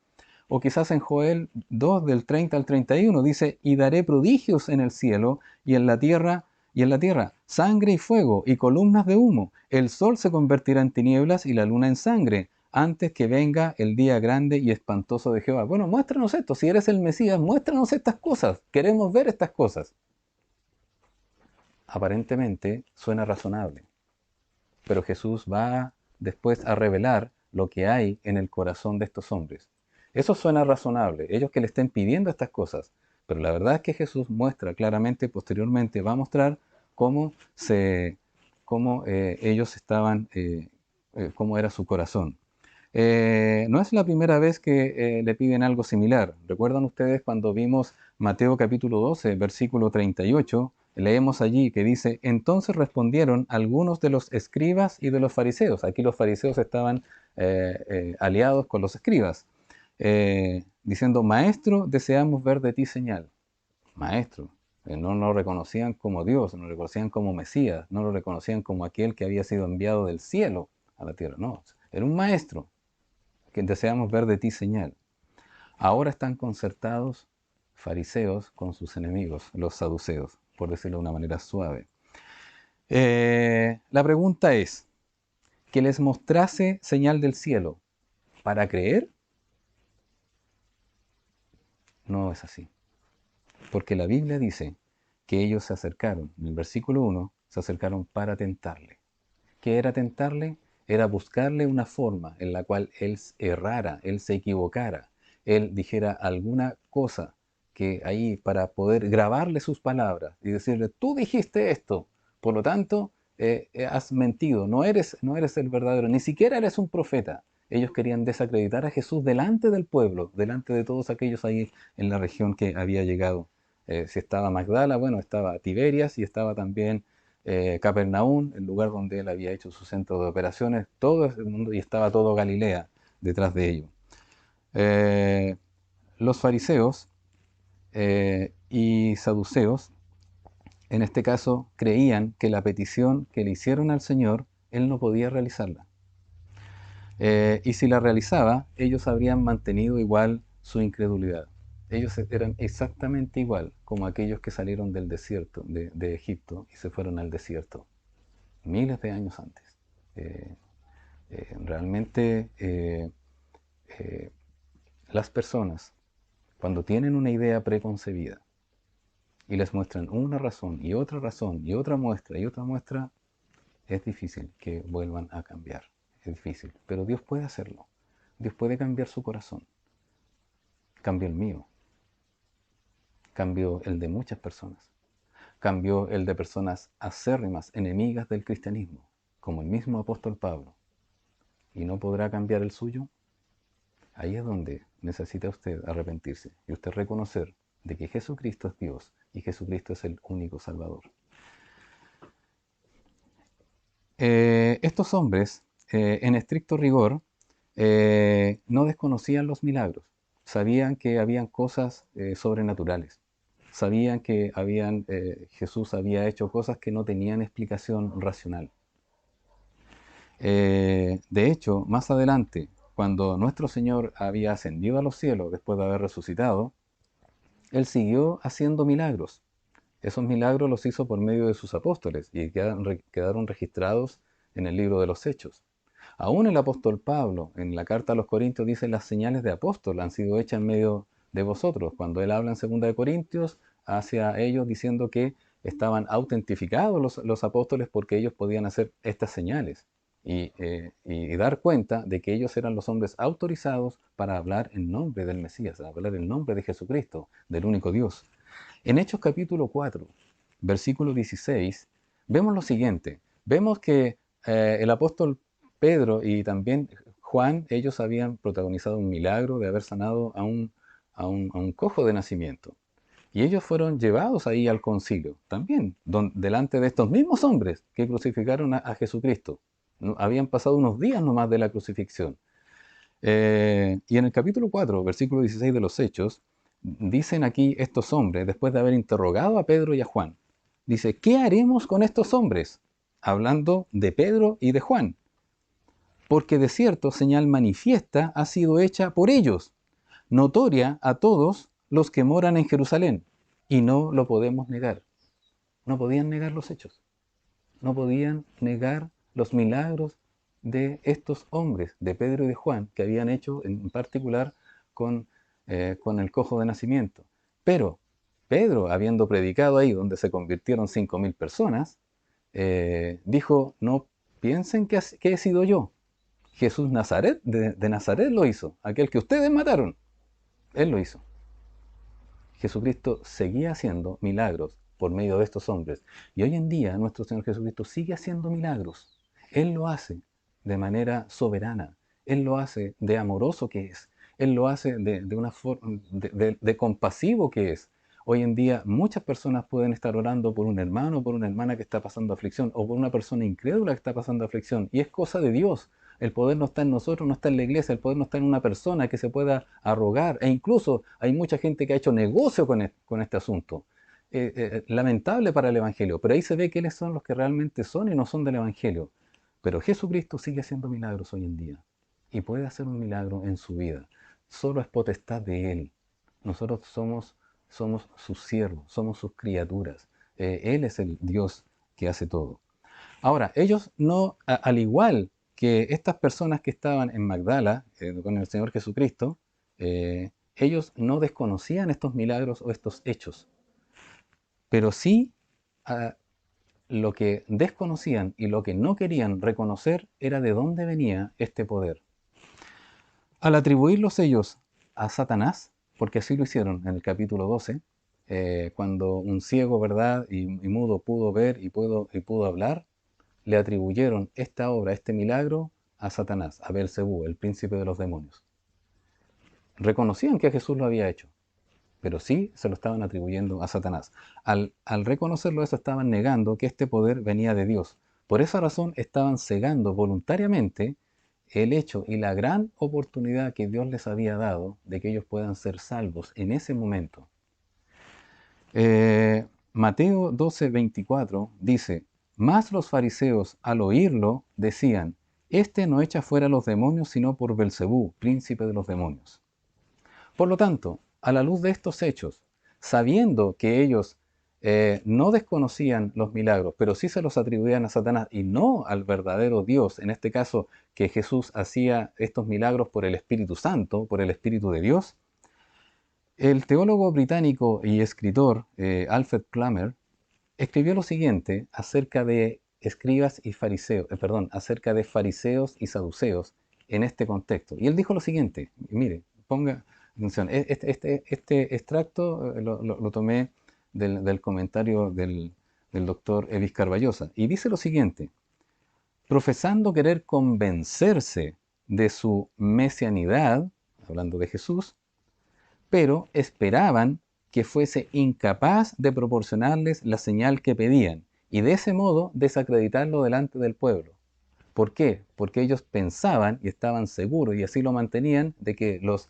O quizás en Joel 2, del 30 al 31, dice: y daré prodigios en el cielo y en la tierra, sangre y fuego y columnas de humo. El sol se convertirá en tinieblas y la luna en sangre, antes que venga el día grande y espantoso de Jehová. Bueno, muéstranos esto. Si eres el Mesías, muéstranos estas cosas. Queremos ver estas cosas. Aparentemente suena razonable, pero Jesús va después a revelar lo que hay en el corazón de estos hombres. Eso suena razonable, ellos que le estén pidiendo estas cosas. Pero la verdad es que Jesús muestra claramente, posteriormente va a mostrar cómo, ellos estaban, cómo era su corazón. No es la primera vez que le piden algo similar. ¿Recuerdan ustedes cuando vimos Mateo capítulo 12, versículo 38? Leemos allí que dice, entonces respondieron algunos de los escribas y de los fariseos. Aquí los fariseos estaban aliados con los escribas, diciendo, maestro, deseamos ver de ti señal. Maestro, no lo reconocían como Dios, no lo reconocían como Mesías, no lo reconocían como aquel que había sido enviado del cielo a la tierra. No, era un maestro que deseamos ver de ti señal. Ahora están concertados fariseos con sus enemigos, los saduceos, por decirlo de una manera suave. La pregunta es, ¿que les mostrase señal del cielo para creer? No es así. Porque la Biblia dice que ellos se acercaron, en el versículo 1, se acercaron para tentarle. ¿Qué era tentarle? Era buscarle una forma en la cual él errara, él se equivocara, él dijera alguna cosa que ahí para poder grabarle sus palabras y decirle, tú dijiste esto, por lo tanto, has mentido, no eres el verdadero, ni siquiera eres un profeta. Ellos querían desacreditar a Jesús delante del pueblo, delante de todos aquellos ahí en la región que había llegado. Si estaba Magdala, bueno, estaba Tiberias y estaba también Capernaum, el lugar donde él había hecho su centro de operaciones, todo el mundo, y estaba todo Galilea detrás de ello. Eh, los fariseos y saduceos, en este caso, creían que la petición que le hicieron al Señor, él no podía realizarla. Y si la realizaba, ellos habrían mantenido igual su incredulidad. Ellos eran exactamente igual como aquellos que salieron del desierto, de Egipto, y se fueron al desierto miles de años antes. Eh, Realmente las personas, cuando tienen una idea preconcebida y les muestran una razón y otra muestra y otra muestra, es difícil que vuelvan a cambiar. Es difícil, pero Dios puede hacerlo. Dios puede cambiar su corazón. Cambió el mío, cambió el de muchas personas, cambió el de personas acérrimas, enemigas del cristianismo, como el mismo apóstol Pablo. ¿Y no podrá cambiar el suyo? Ahí es donde necesita usted arrepentirse y usted reconocer de que Jesucristo es Dios y Jesucristo es el único Salvador. Estos hombres, en estricto rigor, no desconocían los milagros. Sabían que habían cosas sobrenaturales. Sabían que Jesús había hecho cosas que no tenían explicación racional. De hecho, más adelante, cuando nuestro Señor había ascendido a los cielos después de haber resucitado, Él siguió haciendo milagros. Esos milagros los hizo por medio de sus apóstoles y quedaron registrados en el libro de los Hechos. Aún el apóstol Pablo, en la carta a los Corintios, dice las señales de apóstol han sido hechas en medio de vosotros. Cuando él habla en 2 de Corintios, hacia ellos diciendo que estaban autentificados los apóstoles porque ellos podían hacer estas señales y dar cuenta de que ellos eran los hombres autorizados para hablar en nombre del Mesías, hablar en nombre de Jesucristo, del único Dios. En Hechos capítulo 4, versículo 16, vemos lo siguiente. Vemos que el apóstol Pedro y también Juan, ellos habían protagonizado un milagro de haber sanado a un cojo de nacimiento. Y ellos fueron llevados ahí al concilio, también, delante de estos mismos hombres que crucificaron a Jesucristo. Habían pasado unos días nomás de la crucifixión. Y en el capítulo 4, versículo 16 de los Hechos, dicen aquí estos hombres, después de haber interrogado a Pedro y a Juan, dice, ¿qué haremos con estos hombres? Hablando de Pedro y de Juan. Porque de cierto señal manifiesta ha sido hecha por ellos, notoria a todos los que moran en Jerusalén, y no lo podemos negar. No podían negar los hechos, no podían negar los milagros de estos hombres, de Pedro y de Juan, que habían hecho en particular con el cojo de nacimiento. Pero Pedro, habiendo predicado ahí donde se convirtieron 5.000 personas, dijo, no piensen que he sido yo. Jesús de Nazaret lo hizo, aquel que ustedes mataron. Él lo hizo. Jesucristo seguía haciendo milagros por medio de estos hombres. Y hoy en día nuestro Señor Jesucristo sigue haciendo milagros. Él lo hace de manera soberana. Él lo hace de amoroso que es. Él lo hace de una forma de compasivo que es. Hoy en día muchas personas pueden estar orando por un hermano o por una hermana que está pasando aflicción, o por una persona incrédula que está pasando aflicción. Y es cosa de Dios. El poder no está en nosotros, no está en la iglesia, el poder no está en una persona que se pueda arrogar. E incluso hay mucha gente que ha hecho negocio con este asunto. Lamentable para el Evangelio, pero ahí se ve quiénes son los que realmente son y no son del Evangelio. Pero Jesucristo sigue haciendo milagros hoy en día y puede hacer un milagro en su vida. Solo es potestad de Él. Nosotros somos sus siervos, somos sus criaturas. Él es el Dios que hace todo. Ahora, ellos no, al igual que estas personas que estaban en Magdala con el Señor Jesucristo, ellos no desconocían estos milagros o estos hechos, pero sí ah, lo que desconocían y lo que no querían reconocer era de dónde venía este poder. Al atribuirlos ellos a Satanás, porque así lo hicieron en el capítulo 12, cuando un ciego, ¿verdad?, y mudo pudo ver y pudo hablar, le atribuyeron esta obra, este milagro, a Satanás, a Belcebú, el príncipe de los demonios. Reconocían que Jesús lo había hecho, pero sí se lo estaban atribuyendo a Satanás. Al reconocerlo eso, estaban negando que este poder venía de Dios. Por esa razón estaban cegando voluntariamente el hecho y la gran oportunidad que Dios les había dado de que ellos puedan ser salvos en ese momento. Mateo 12:24 dice: Mas los fariseos al oírlo decían: Este no echa fuera los demonios sino por Belcebú, príncipe de los demonios. Por lo tanto, a la luz de estos hechos, sabiendo que ellos no desconocían los milagros, pero sí se los atribuían a Satanás y no al verdadero Dios, en este caso que Jesús hacía estos milagros por el Espíritu Santo, por el Espíritu de Dios, el teólogo británico y escritor Alfred Plummer escribió lo siguiente acerca de escribas y fariseos, acerca de fariseos y saduceos en este contexto. Y él dijo lo siguiente, mire, ponga atención, este extracto lo tomé del comentario del doctor Evis Carballosa, y dice lo siguiente: profesando querer convencerse de su mesianidad, hablando de Jesús, pero esperaban que fuese incapaz de proporcionarles la señal que pedían y de ese modo desacreditarlo delante del pueblo. ¿Por qué? Porque ellos pensaban y estaban seguros, y así lo mantenían, de que los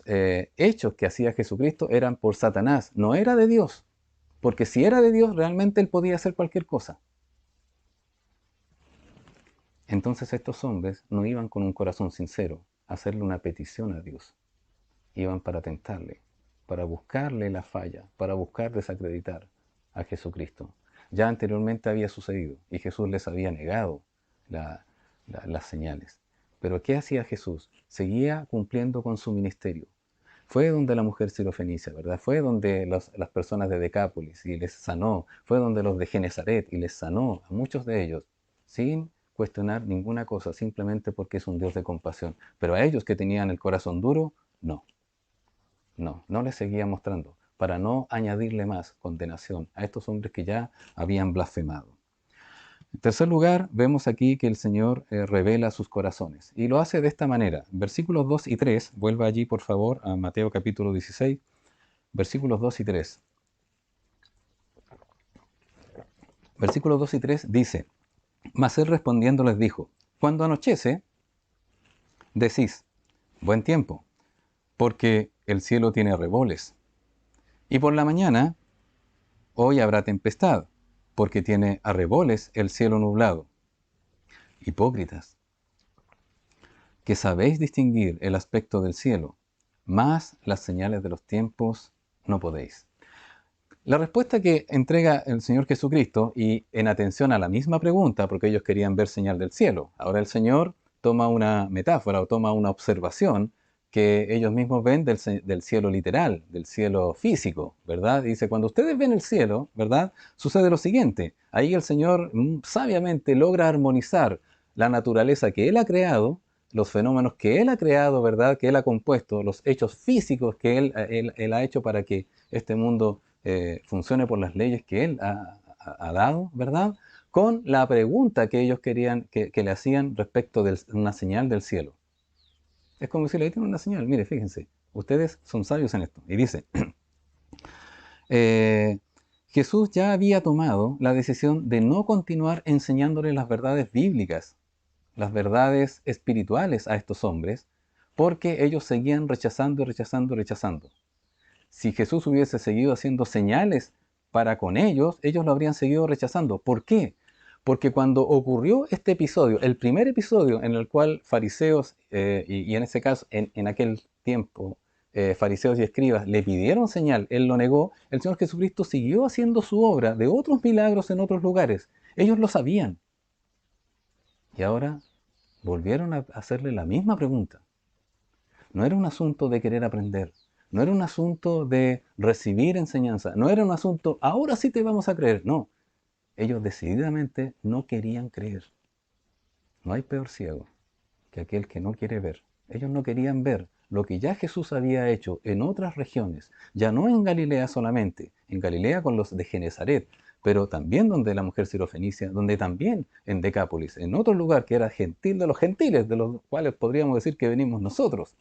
hechos que hacía Jesucristo eran por Satanás, no era de Dios. Porque si era de Dios, realmente Él podía hacer cualquier cosa. Entonces estos hombres no iban con un corazón sincero a hacerle una petición a Dios. Iban para tentarle, para buscarle la falla, para buscar desacreditar a Jesucristo. Ya anteriormente había sucedido y Jesús les había negado las señales. Pero ¿qué hacía Jesús? Seguía cumpliendo con su ministerio. Fue donde la mujer sirofenicia, ¿verdad? Fue donde las personas de Decápolis y les sanó. Fue donde los de Genezaret y les sanó a muchos de ellos, sin cuestionar ninguna cosa, simplemente porque es un Dios de compasión. Pero a ellos que tenían el corazón duro, no. No les seguía mostrando, para no añadirle más condenación a estos hombres que ya habían blasfemado. En tercer lugar, vemos aquí que el Señor revela sus corazones, y lo hace de esta manera. Versículos 2 y 3, vuelva allí por favor a Mateo capítulo 16, versículos 2 y 3. Versículos 2 y 3 dice: Mas él respondiendo les dijo: Cuando anochece, decís, buen tiempo, porque el cielo tiene reboles. Y por la mañana, hoy habrá tempestad, porque tiene arreboles el cielo nublado. Hipócritas, que sabéis distinguir el aspecto del cielo, mas las señales de los tiempos no podéis. La respuesta que entrega el Señor Jesucristo, y en atención a la misma pregunta, porque ellos querían ver señal del cielo, ahora el Señor toma una metáfora o toma una observación que ellos mismos ven del cielo literal, del cielo físico, ¿verdad? Y dice, cuando ustedes ven el cielo, ¿verdad? Sucede lo siguiente, ahí el Señor sabiamente logra armonizar la naturaleza que Él ha creado, los fenómenos que Él ha creado, ¿verdad? Que Él ha compuesto, los hechos físicos que Él ha hecho para que este mundo funcione por las leyes que Él ha dado, ¿verdad? Con la pregunta que ellos querían, que le hacían respecto de una señal del cielo. Es como si le dieran una señal. Mire, fíjense, ustedes son sabios en esto. Y dice, eh, Jesús ya había tomado la decisión de no continuar enseñándoles las verdades bíblicas, las verdades espirituales a estos hombres, porque ellos seguían rechazando y rechazando y rechazando. Si Jesús hubiese seguido haciendo señales para con ellos, ellos lo habrían seguido rechazando. ¿Por qué? Porque cuando ocurrió este episodio, el primer episodio en el cual fariseos, y en ese caso, en aquel tiempo, fariseos y escribas le pidieron señal, él lo negó, el Señor Jesucristo siguió haciendo su obra de otros milagros en otros lugares. Ellos lo sabían. Y ahora volvieron a hacerle la misma pregunta. No era un asunto de querer aprender, no era un asunto de recibir enseñanza, no era un asunto, ahora sí te vamos a creer. No, ellos decididamente no querían creer. No hay peor ciego que aquel que no quiere ver. Ellos no querían ver lo que ya Jesús había hecho en otras regiones, ya no en Galilea solamente, en Galilea con los de Genezaret, pero también donde la mujer sirofenicia, donde también en Decápolis, en otro lugar que era gentil de los gentiles, de los cuales podríamos decir que venimos nosotros.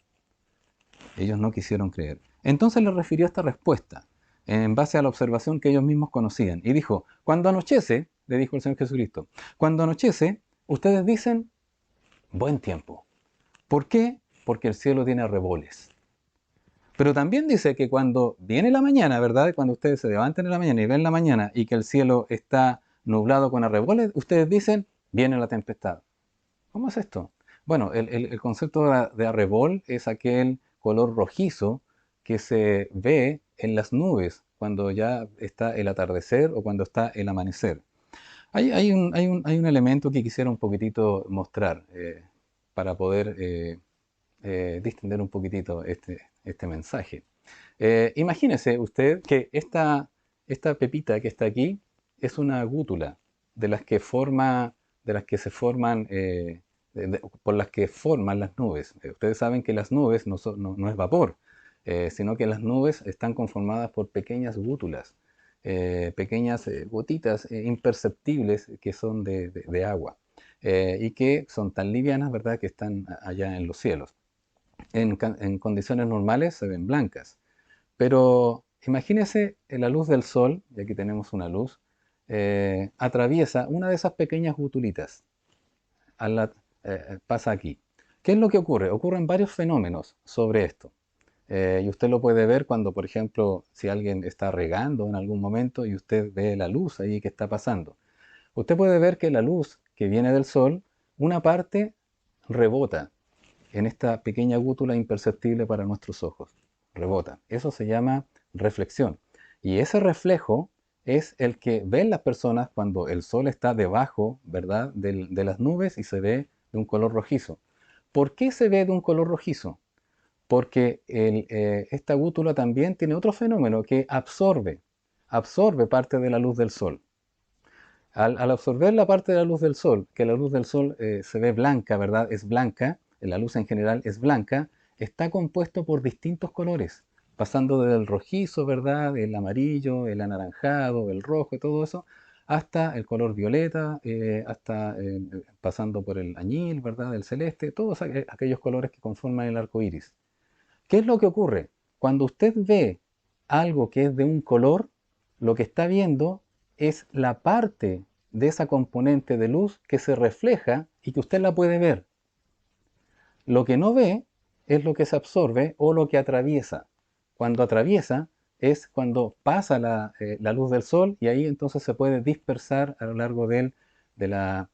Ellos no quisieron creer. Entonces le refirió esta respuesta en base a la observación que ellos mismos conocían. Y dijo, cuando anochece, le dijo el Señor Jesucristo, cuando anochece, ustedes dicen, buen tiempo. ¿Por qué? Porque el cielo tiene arreboles. Pero también dice que cuando viene la mañana, ¿verdad? Cuando ustedes se levantan en la mañana y ven la mañana y que el cielo está nublado con arreboles, ustedes dicen, viene la tempestad. ¿Cómo es esto? Bueno, el concepto de arrebol es aquel color rojizo que se ve en las nubes cuando ya está el atardecer o cuando está el amanecer. Hay un elemento que quisiera un poquitito mostrar para poder distender un poquitito este mensaje. Imagínese usted que esta pepita que está aquí es una gútula de las que de las que se forman, por las que forman las nubes. Ustedes saben que las nubes no es vapor, sino que las nubes están conformadas por pequeñas gútulas, pequeñas gotitas imperceptibles que son de agua y que son tan livianas, ¿verdad?, que están allá en los cielos. En condiciones normales se ven blancas, pero imagínese la luz del sol, y aquí tenemos una luz, atraviesa una de esas pequeñas gutulitas, a la- pasa aquí. ¿Qué es lo que ocurre? Ocurren varios fenómenos sobre esto. Y usted lo puede ver cuando, por ejemplo, si alguien está regando en algún momento y usted ve la luz ahí que está pasando. Usted puede ver que la luz que viene del sol, una parte rebota en esta pequeña gútula imperceptible para nuestros ojos. Rebota. Eso se llama reflexión. Y ese reflejo es el que ven las personas cuando el sol está debajo, ¿verdad?, de las nubes y se ve de un color rojizo. ¿Por qué se ve de un color rojizo? Porque esta gútula también tiene otro fenómeno que absorbe parte de la luz del sol. Al absorber la parte de la luz del sol, que la luz del sol se ve blanca, ¿verdad? Es blanca, la luz en general es blanca, está compuesto por distintos colores, pasando desde el rojizo, ¿verdad? El amarillo, el anaranjado, el rojo y todo eso, hasta el color violeta, hasta pasando por el añil, ¿verdad? El celeste, todos aquellos colores que conforman el arco iris. ¿Qué es lo que ocurre? Cuando usted ve algo que es de un color, lo que está viendo es la parte de esa componente de luz que se refleja y que usted la puede ver. Lo que no ve es lo que se absorbe o lo que atraviesa. Cuando atraviesa es cuando pasa la luz del sol y ahí entonces se puede dispersar a lo largo de la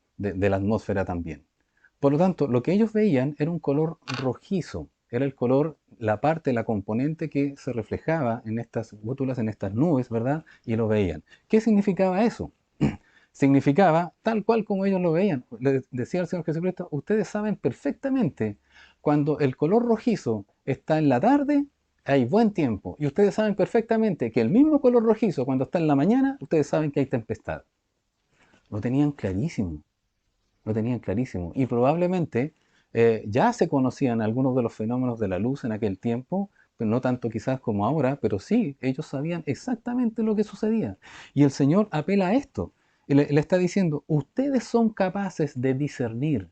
atmósfera también. Por lo tanto, lo que ellos veían era un color rojizo, era el color, la parte, la componente que se reflejaba en estas gótulas, en estas nubes, ¿verdad? Y lo veían. ¿Qué significaba eso? Significaba tal cual como ellos lo veían. Le decía el Señor Jesucristo, ustedes saben perfectamente cuando el color rojizo está en la tarde, hay buen tiempo. Y ustedes saben perfectamente que el mismo color rojizo cuando está en la mañana, ustedes saben que hay tempestad. Lo tenían clarísimo, lo tenían clarísimo. Y probablemente Ya se conocían algunos de los fenómenos de la luz en aquel tiempo, pero no tanto quizás como ahora, pero sí, ellos sabían exactamente lo que sucedía. Y el Señor apela a esto. Y le está diciendo, ustedes son capaces de discernir.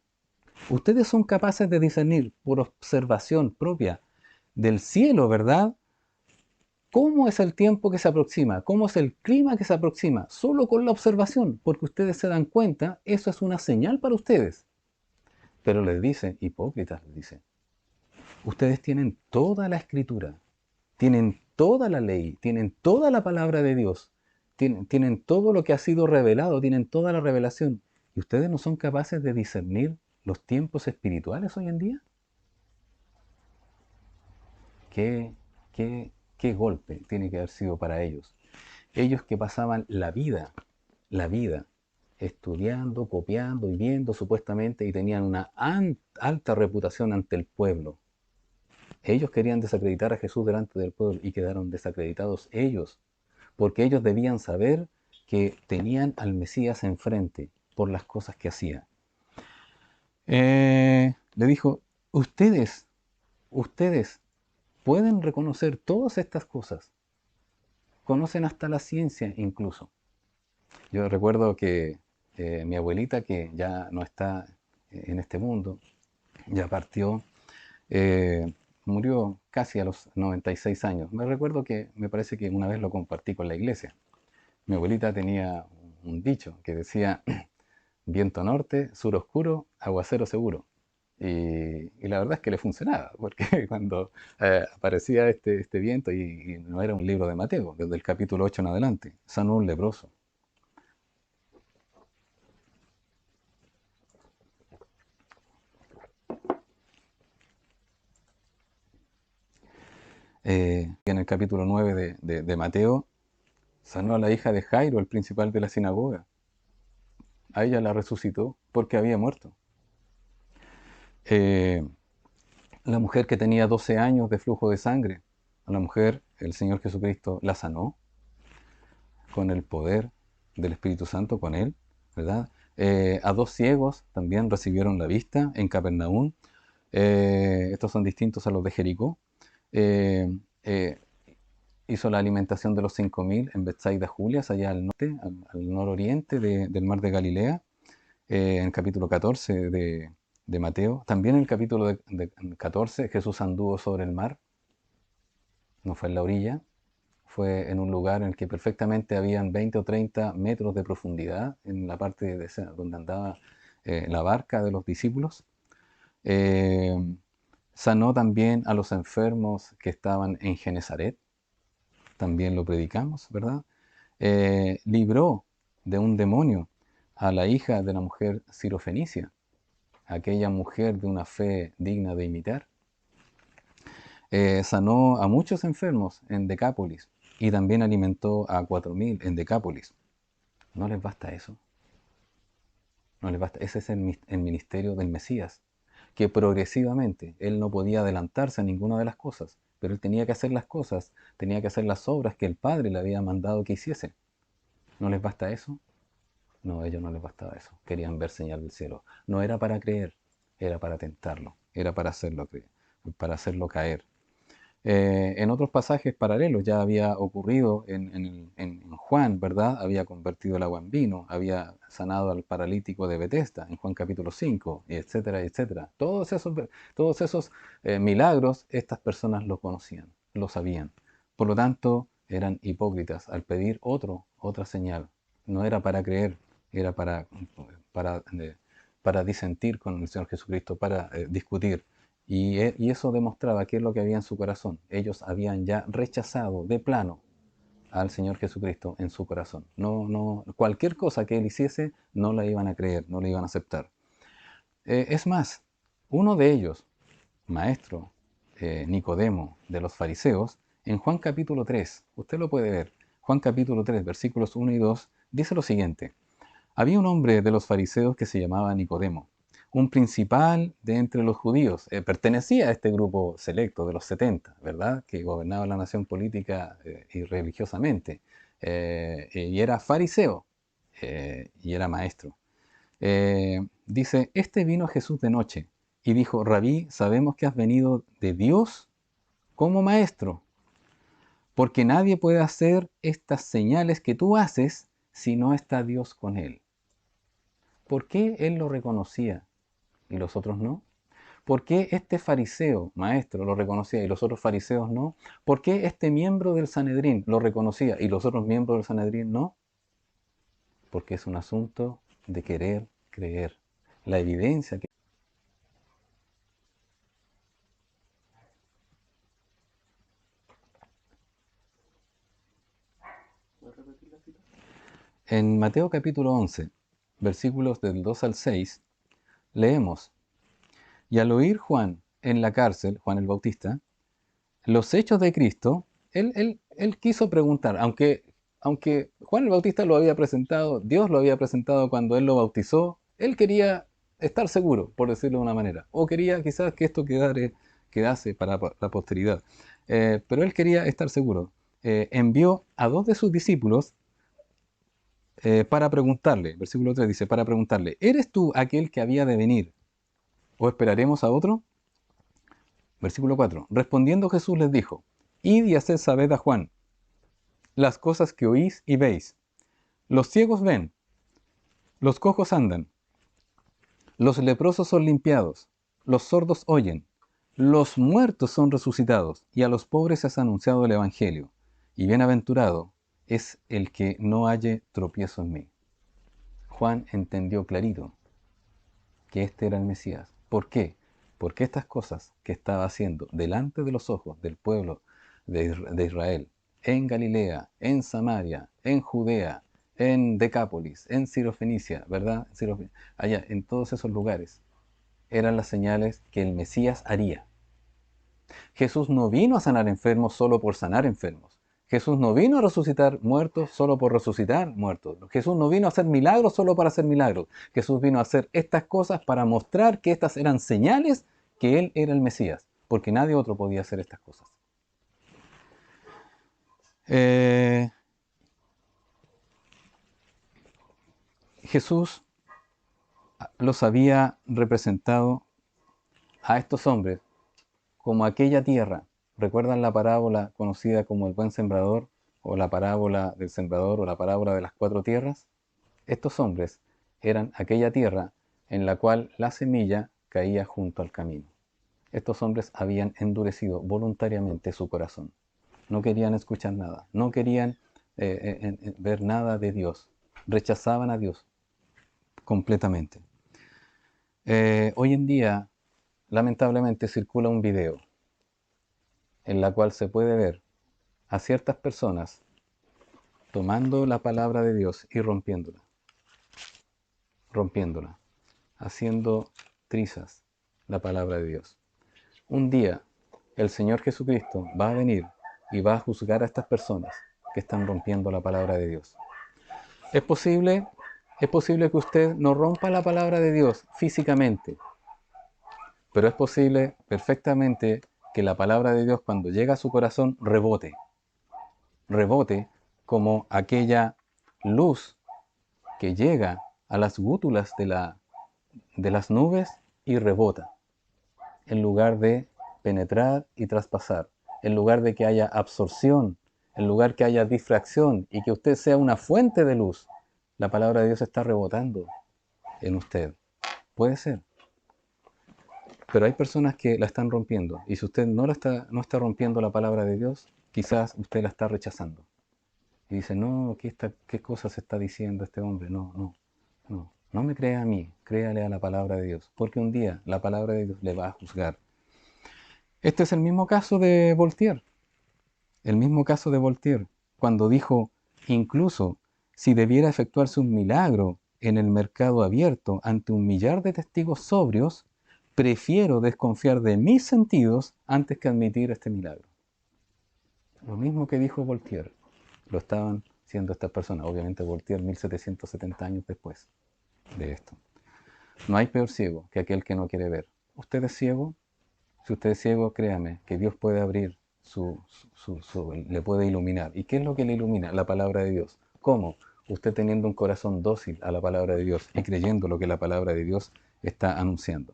Ustedes son capaces de discernir por observación propia del cielo, ¿verdad? ¿Cómo es el tiempo que se aproxima? ¿Cómo es el clima que se aproxima? Solo con la observación, porque ustedes se dan cuenta, eso es una señal para ustedes. Pero les dice, hipócritas, les dice, ustedes tienen toda la escritura, tienen toda la ley, tienen toda la palabra de Dios, tienen todo lo que ha sido revelado, tienen toda la revelación, y ustedes no son capaces de discernir los tiempos espirituales hoy en día. ¿Qué, qué golpe tiene que haber sido para ellos? Ellos que pasaban la vida, estudiando, copiando y viendo supuestamente y tenían una alta reputación ante el pueblo. Ellos querían desacreditar a Jesús delante del pueblo y quedaron desacreditados ellos, porque ellos debían saber que tenían al Mesías enfrente por las cosas que hacía. Le dijo, ustedes pueden reconocer todas estas cosas, conocen hasta la ciencia incluso. Yo recuerdo que mi abuelita, que ya no está en este mundo, ya partió, eh, murió casi a los 96 años. Me recuerdo que me parece que una vez lo compartí con la iglesia. Mi abuelita tenía un dicho que decía, viento norte, sur oscuro, aguacero seguro. Y la verdad es que le funcionaba, porque cuando aparecía este viento, y no era un libro de Mateo, desde el capítulo 8 en adelante, sanó un leproso. En el capítulo 9 de Mateo, sanó a la hija de Jairo, el principal de la sinagoga. A ella la resucitó porque había muerto. Eh, la mujer que tenía 12 años de flujo de sangre, a la mujer el Señor Jesucristo la sanó con el poder del Espíritu Santo, con él, ¿verdad? A dos ciegos también recibieron la vista en Capernaum. Estos son distintos a los de Jericó. Eh, eh, Hizo la alimentación de los 5.000 en Bethsaida Julias, allá al norte, al nororiente del mar de Galilea, en el capítulo 14 de Mateo. También en el capítulo 14 Jesús anduvo sobre el mar, no fue en la orilla, fue en un lugar en el que perfectamente habían 20 o 30 metros de profundidad en la parte donde andaba la barca de los discípulos. Eh, Sanó también a los enfermos que estaban en Genezaret, también lo predicamos, ¿verdad? Libró de un demonio a la hija de la mujer sirofenicia, aquella mujer de una fe digna de imitar. Sanó a muchos enfermos en Decápolis y también alimentó a 4.000 en Decápolis. ¿No les basta eso? No les basta. Ese es el ministerio del Mesías, que progresivamente él no podía adelantarse a ninguna de las cosas, pero él tenía que hacer las cosas, tenía que hacer las obras que el Padre le había mandado que hiciese. ¿No les basta eso? No, a ellos no les bastaba eso. Querían ver señal del cielo. No era para creer, era para tentarlo, era para hacerlo creer, para hacerlo caer. En otros pasajes paralelos ya había ocurrido en Juan, ¿verdad? Había convertido el agua en vino, había sanado al paralítico de Betesda en Juan capítulo 5, y etcétera, etcétera. Todos esos milagros, estas personas lo conocían, lo sabían. Por lo tanto, eran hipócritas al pedir otra señal. No era para creer, era para, eh, para disentir con el Señor Jesucristo, para discutir. Y eso demostraba qué es lo que había en su corazón. Ellos habían ya rechazado de plano al Señor Jesucristo en su corazón. No, no, cualquier cosa que él hiciese no la iban a creer, no la iban a aceptar. Es más, uno de ellos, maestro Nicodemo de los fariseos, en Juan capítulo 3, usted lo puede ver, Juan capítulo 3, versículos 1 y 2, dice lo siguiente: había un hombre de los fariseos que se llamaba Nicodemo, un principal de entre los judíos. Pertenecía a este grupo selecto de los 70, ¿verdad? Que gobernaba la nación política y religiosamente. Y era fariseo y era maestro. Dice, este vino a Jesús de noche y dijo: Rabí, sabemos que has venido de Dios como maestro, porque nadie puede hacer estas señales que tú haces si no está Dios con él. ¿Por qué él lo reconocía y los otros no? ¿Por qué este fariseo, maestro, lo reconocía y los otros fariseos no? ¿Por qué este miembro del Sanedrín lo reconocía y los otros miembros del Sanedrín no? Porque es un asunto de querer creer. La evidencia que... En Mateo capítulo 11, versículos del 2 al 6, leemos: Y al oír Juan en la cárcel, Juan el Bautista, los hechos de Cristo, él quiso preguntar, aunque Juan el Bautista lo había presentado, Dios lo había presentado cuando él lo bautizó, él quería estar seguro, por decirlo de una manera, o quería quizás que esto quedase para la posteridad. Pero él quería estar seguro. Envió a dos de sus discípulos para preguntarle, versículo 3 dice, para preguntarle: ¿eres tú aquel que había de venir, o esperaremos a otro? Versículo 4. Respondiendo Jesús les dijo: Id y haced saber a Juan las cosas que oís y veis. Los ciegos ven, los cojos andan, los leprosos son limpiados, los sordos oyen, los muertos son resucitados, y a los pobres se ha anunciado el Evangelio. Y bienaventurado es el que no halle tropiezo en mí. Juan entendió clarito que este era el Mesías. ¿Por qué? Porque estas cosas que estaba haciendo delante de los ojos del pueblo de Israel, en Galilea, en Samaria, en Judea, en Decápolis, en Sirofenicia, ¿verdad? Allá, en todos esos lugares, eran las señales que el Mesías haría. Jesús no vino a sanar enfermos solo por sanar enfermos. Jesús no vino a resucitar muertos solo por resucitar muertos. Jesús no vino a hacer milagros solo para hacer milagros. Jesús vino a hacer estas cosas para mostrar que estas eran señales que Él era el Mesías, porque nadie otro podía hacer estas cosas. Jesús los había representado a estos hombres como aquella tierra. ¿Recuerdan la parábola conocida como el buen sembrador, o la parábola del sembrador, o la parábola de las 4 tierras? Estos hombres eran aquella tierra en la cual la semilla caía junto al camino. Estos hombres habían endurecido voluntariamente su corazón. No querían escuchar nada, no querían ver nada de Dios. Rechazaban a Dios completamente. Hoy en día, lamentablemente, circula un video en la cual se puede ver a ciertas personas tomando la palabra de Dios y rompiéndola, haciendo trizas la palabra de Dios. Un día el Señor Jesucristo va a venir y va a juzgar a estas personas que están rompiendo la palabra de Dios. Es posible que usted no rompa la palabra de Dios físicamente, pero es posible perfectamente que la palabra de Dios, cuando llega a su corazón, rebote como aquella luz que llega a las gútulas de las nubes y rebota, en lugar de penetrar y traspasar, en lugar de que haya absorción, en lugar que haya difracción y que usted sea una fuente de luz. La palabra de Dios está rebotando en usted. Puede ser. Pero hay personas que la están rompiendo, y si usted no está rompiendo la palabra de Dios, quizás usted la está rechazando. Y dice: no, ¿qué cosa se está diciendo este hombre? No me crea a mí, créale a la palabra de Dios, porque un día la palabra de Dios le va a juzgar. Este es el mismo caso de Voltaire, cuando dijo: incluso si debiera efectuarse un milagro en el mercado abierto ante 1.000.000 de testigos sobrios, prefiero desconfiar de mis sentidos antes que admitir este milagro. Lo mismo que dijo Voltaire, lo estaban haciendo estas personas. Obviamente Voltaire 1770 años después de esto. No hay peor ciego que aquel que no quiere ver. ¿Usted es ciego? Si usted es ciego, créame que Dios puede abrir le puede iluminar. ¿Y qué es lo que le ilumina? La palabra de Dios. ¿Cómo? Usted teniendo un corazón dócil a la palabra de Dios y creyendo lo que la palabra de Dios está anunciando.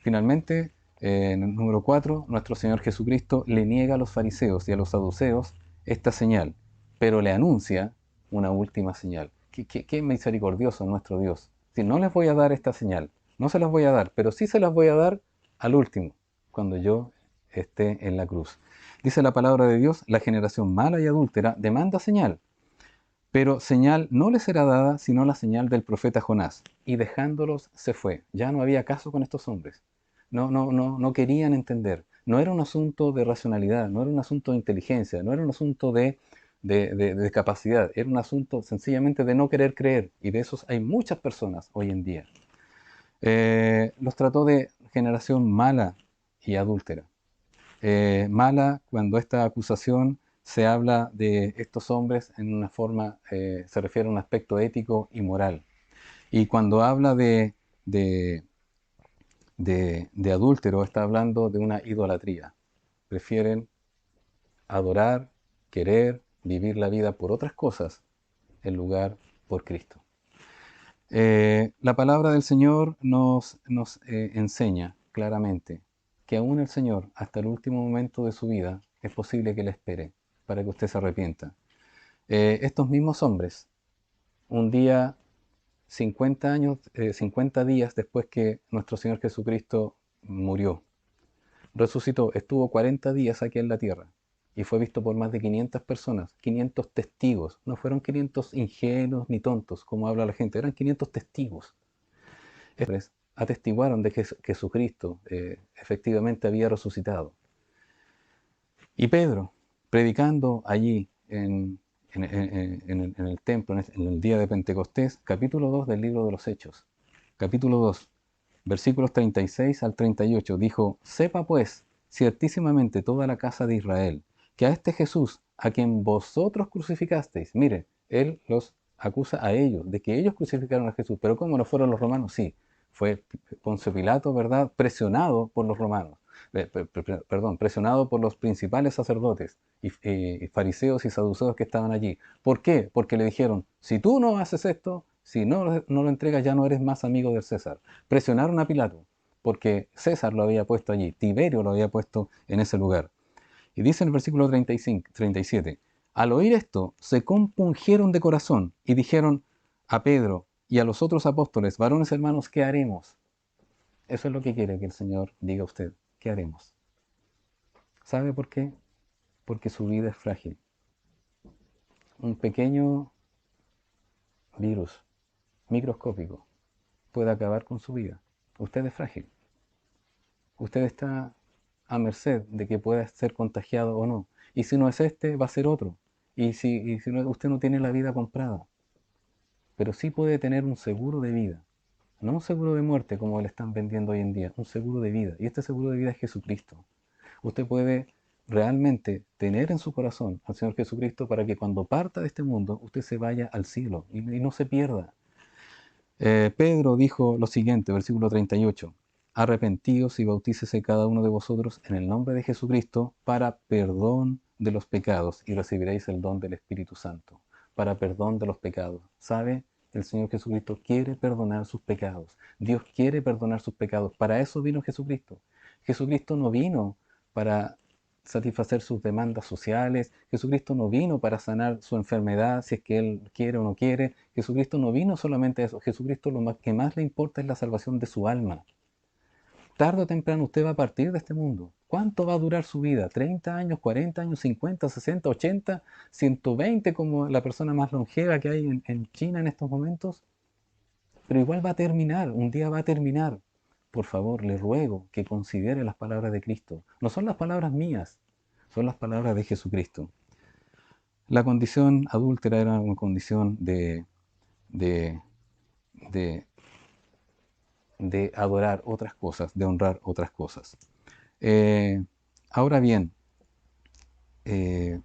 Finalmente, en el número 4, nuestro Señor Jesucristo le niega a los fariseos y a los saduceos esta señal, pero le anuncia una última señal. Qué misericordioso nuestro Dios. Si no les voy a dar esta señal, no se las voy a dar, pero sí se las voy a dar al último, cuando yo esté en la cruz. Dice la palabra de Dios, la generación mala y adúltera demanda señal, pero señal no le será dada sino la señal del profeta Jonás. Y dejándolos se fue. Ya no había caso con estos hombres. No querían entender. No era un asunto de racionalidad, no era un asunto de inteligencia, no era un asunto de capacidad. Era un asunto sencillamente de no querer creer. Y de esos hay muchas personas hoy en día. Los trató de generación mala y adúltera. Mala cuando esta acusación se habla de estos hombres en una forma, se refiere a un aspecto ético y moral. Y cuando habla de, de adúltero, está hablando de una idolatría. Prefieren adorar, querer, vivir la vida por otras cosas en lugar por Cristo. La palabra del Señor nos enseña claramente que aún el Señor, hasta el último momento de su vida, es posible que le espere para que usted se arrepienta. Estos mismos hombres, un día, 50 años, 50 días después que nuestro Señor Jesucristo murió, resucitó, estuvo 40 días aquí en la tierra y fue visto por más de 500 personas, 500 testigos. No fueron 500 ingenuos ni tontos, como habla la gente, eran 500 testigos. Estos atestiguaron de que Jesucristo efectivamente había resucitado. Y Pedro, predicando allí en el templo, en el día de Pentecostés, capítulo 2 del libro de los Hechos, capítulo 2, versículos 36 al 38, dijo: sepa pues ciertísimamente toda la casa de Israel, que a este Jesús, a quien vosotros crucificasteis, mire, él los acusa a ellos, de que ellos crucificaron a Jesús, pero ¿cómo no fueron los romanos? Sí, fue Poncio Pilato, ¿verdad?, presionado por los romanos, perdón, presionado por los principales sacerdotes y fariseos y saduceos que estaban allí. ¿Por qué? Porque le dijeron, si tú no haces esto, si no lo entregas, ya no eres más amigo del César. Presionaron a Pilato, porque César lo había puesto allí, Tiberio lo había puesto en ese lugar. Y dice en el versículo 35, 37, al oír esto, se compungieron de corazón y dijeron a Pedro y a los otros apóstoles, varones hermanos, ¿qué haremos? Eso es lo que quiere que el Señor diga a usted. ¿Qué haremos? ¿Sabe por qué? Porque su vida es frágil. Un pequeño virus microscópico puede acabar con su vida. Usted es frágil. Usted está a merced de que pueda ser contagiado o no. Y si no es este, va a ser otro. Y si no, usted no tiene la vida comprada. Pero sí puede tener un seguro de vida. No un seguro de muerte como le están vendiendo hoy en día. Un seguro de vida. Y este seguro de vida es Jesucristo. Usted puede realmente tener en su corazón al Señor Jesucristo para que cuando parta de este mundo usted se vaya al cielo y no se pierda. Pedro dijo lo siguiente, versículo 38, arrepentíos y bautícese cada uno de vosotros en el nombre de Jesucristo para perdón de los pecados y recibiréis el don del Espíritu Santo, para perdón de los pecados. ¿Sabe? El Señor Jesucristo quiere perdonar sus pecados. Dios quiere perdonar sus pecados. Para eso vino Jesucristo. Jesucristo no vino para satisfacer sus demandas sociales. Jesucristo no vino para sanar su enfermedad, si es que Él quiere o no quiere. Jesucristo no vino solamente a eso. Jesucristo lo que más le importa es la salvación de su alma. Tarde o temprano usted va a partir de este mundo. ¿Cuánto va a durar su vida? ¿30 años, 40 años, 50, 60, 80, 120 como la persona más longeva que hay en China en estos momentos? Pero igual va a terminar, un día va a terminar. Por favor, le ruego que considere las palabras de Cristo. No son las palabras mías, son las palabras de Jesucristo. La condición adúltera era una condición de, de, de adorar otras cosas, de honrar otras cosas. Eh, Ahora bien, eh,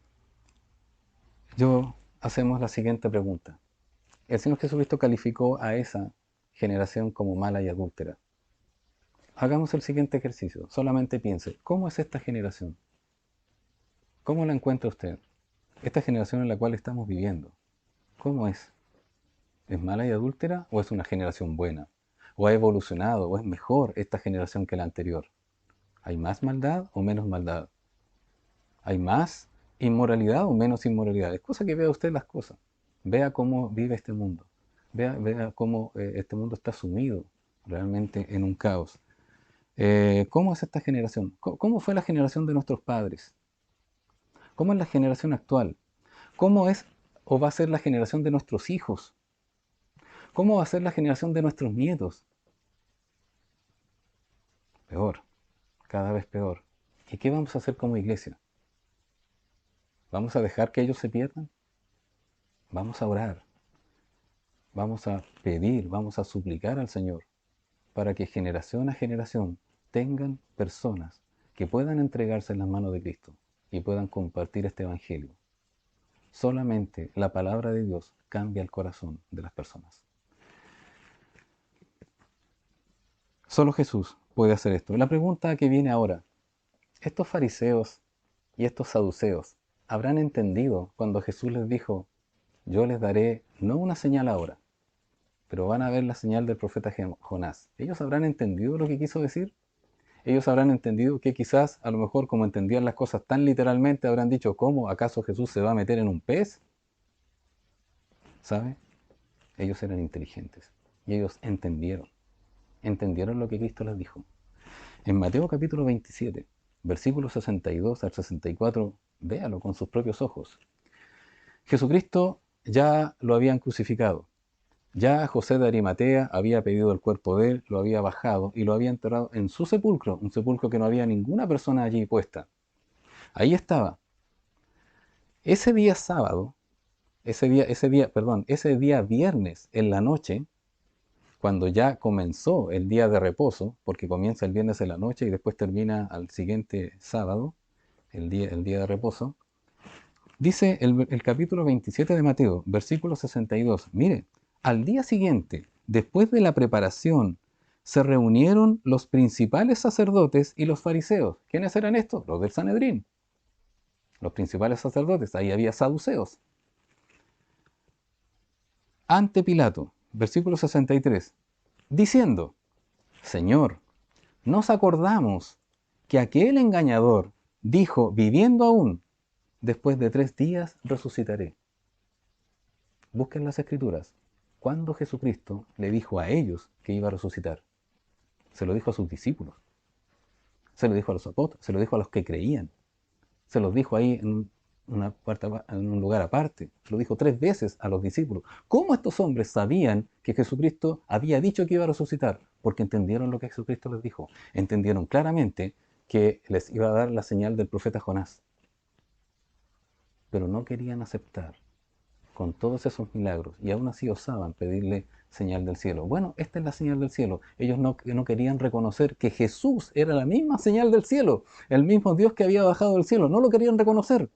hacemos la siguiente pregunta. El Señor Jesucristo calificó a esa generación como mala y adúltera. Hagamos el siguiente ejercicio. Solamente piense, ¿cómo es esta generación? ¿Cómo la encuentra usted? Esta generación en la cual estamos viviendo, ¿cómo es? ¿Es mala y adúltera o es una generación buena? ¿O ha evolucionado? ¿O es mejor esta generación que la anterior? ¿Hay más maldad o menos maldad? ¿Hay más inmoralidad o menos inmoralidad? Es cosa que vea usted las cosas. Vea cómo vive este mundo. Vea cómo este mundo está sumido realmente en un caos. ¿Cómo es esta generación? ¿Cómo fue la generación de nuestros padres? ¿Cómo es la generación actual? ¿Cómo es o va a ser la generación de nuestros hijos? ¿Cómo va a ser la generación de nuestros nietos? Peor, cada vez peor. ¿Y qué vamos a hacer como iglesia? ¿Vamos a dejar que ellos se pierdan? Vamos a orar, vamos a pedir, vamos a suplicar al Señor para que generación a generación tengan personas que puedan entregarse en las manos de Cristo y puedan compartir este Evangelio. Solamente la palabra de Dios cambia el corazón de las personas. Solo Jesús puede hacer esto. La pregunta que viene ahora, ¿estos fariseos y estos saduceos habrán entendido cuando Jesús les dijo, yo les daré no una señal ahora, pero van a ver la señal del profeta Jonás? ¿Ellos habrán entendido lo que quiso decir? Ellos habrán entendido que quizás, a lo mejor como entendían las cosas tan literalmente, habrán dicho, ¿cómo? ¿Acaso Jesús se va a meter en un pez? ¿Sabe? Ellos eran inteligentes y ellos entendieron lo que Cristo les dijo. En Mateo capítulo 27, versículos 62 al 64, véalo con sus propios ojos. Jesucristo ya lo habían crucificado. Ya José de Arimatea había pedido el cuerpo de él, lo había bajado y lo había enterrado en su sepulcro, un sepulcro que no había ninguna persona allí puesta. Ahí estaba. Ese día sábado, ese día viernes en la noche, cuando ya comenzó el día de reposo, porque comienza el viernes en la noche y después termina al siguiente sábado, el día de reposo, dice el capítulo 27 de Mateo, versículo 62, mire, al día siguiente, después de la preparación, se reunieron los principales sacerdotes y los fariseos. ¿Quiénes eran estos? Los del Sanedrín. Los principales sacerdotes, ahí había saduceos. Ante Pilato, versículo 63, diciendo, Señor, nos acordamos que aquel engañador dijo, viviendo aún, después de 3 días resucitaré. Busquen las escrituras. ¿Cuándo Jesucristo le dijo a ellos que iba a resucitar? Se lo dijo a sus discípulos, se lo dijo a los apóstoles, se lo dijo a los que creían, se los dijo ahí en un lugar aparte, se lo dijo 3 veces a los discípulos. ¿Cómo estos hombres sabían que Jesucristo había dicho que iba a resucitar? Porque entendieron lo que Jesucristo les dijo. Entendieron claramente que les iba a dar la señal del profeta Jonás. Pero no querían aceptar con todos esos milagros y aún así osaban pedirle señal del cielo. Bueno, esta es la señal del cielo. Ellos no querían reconocer que Jesús era la misma señal del cielo, el mismo Dios que había bajado del cielo. No lo querían reconocer,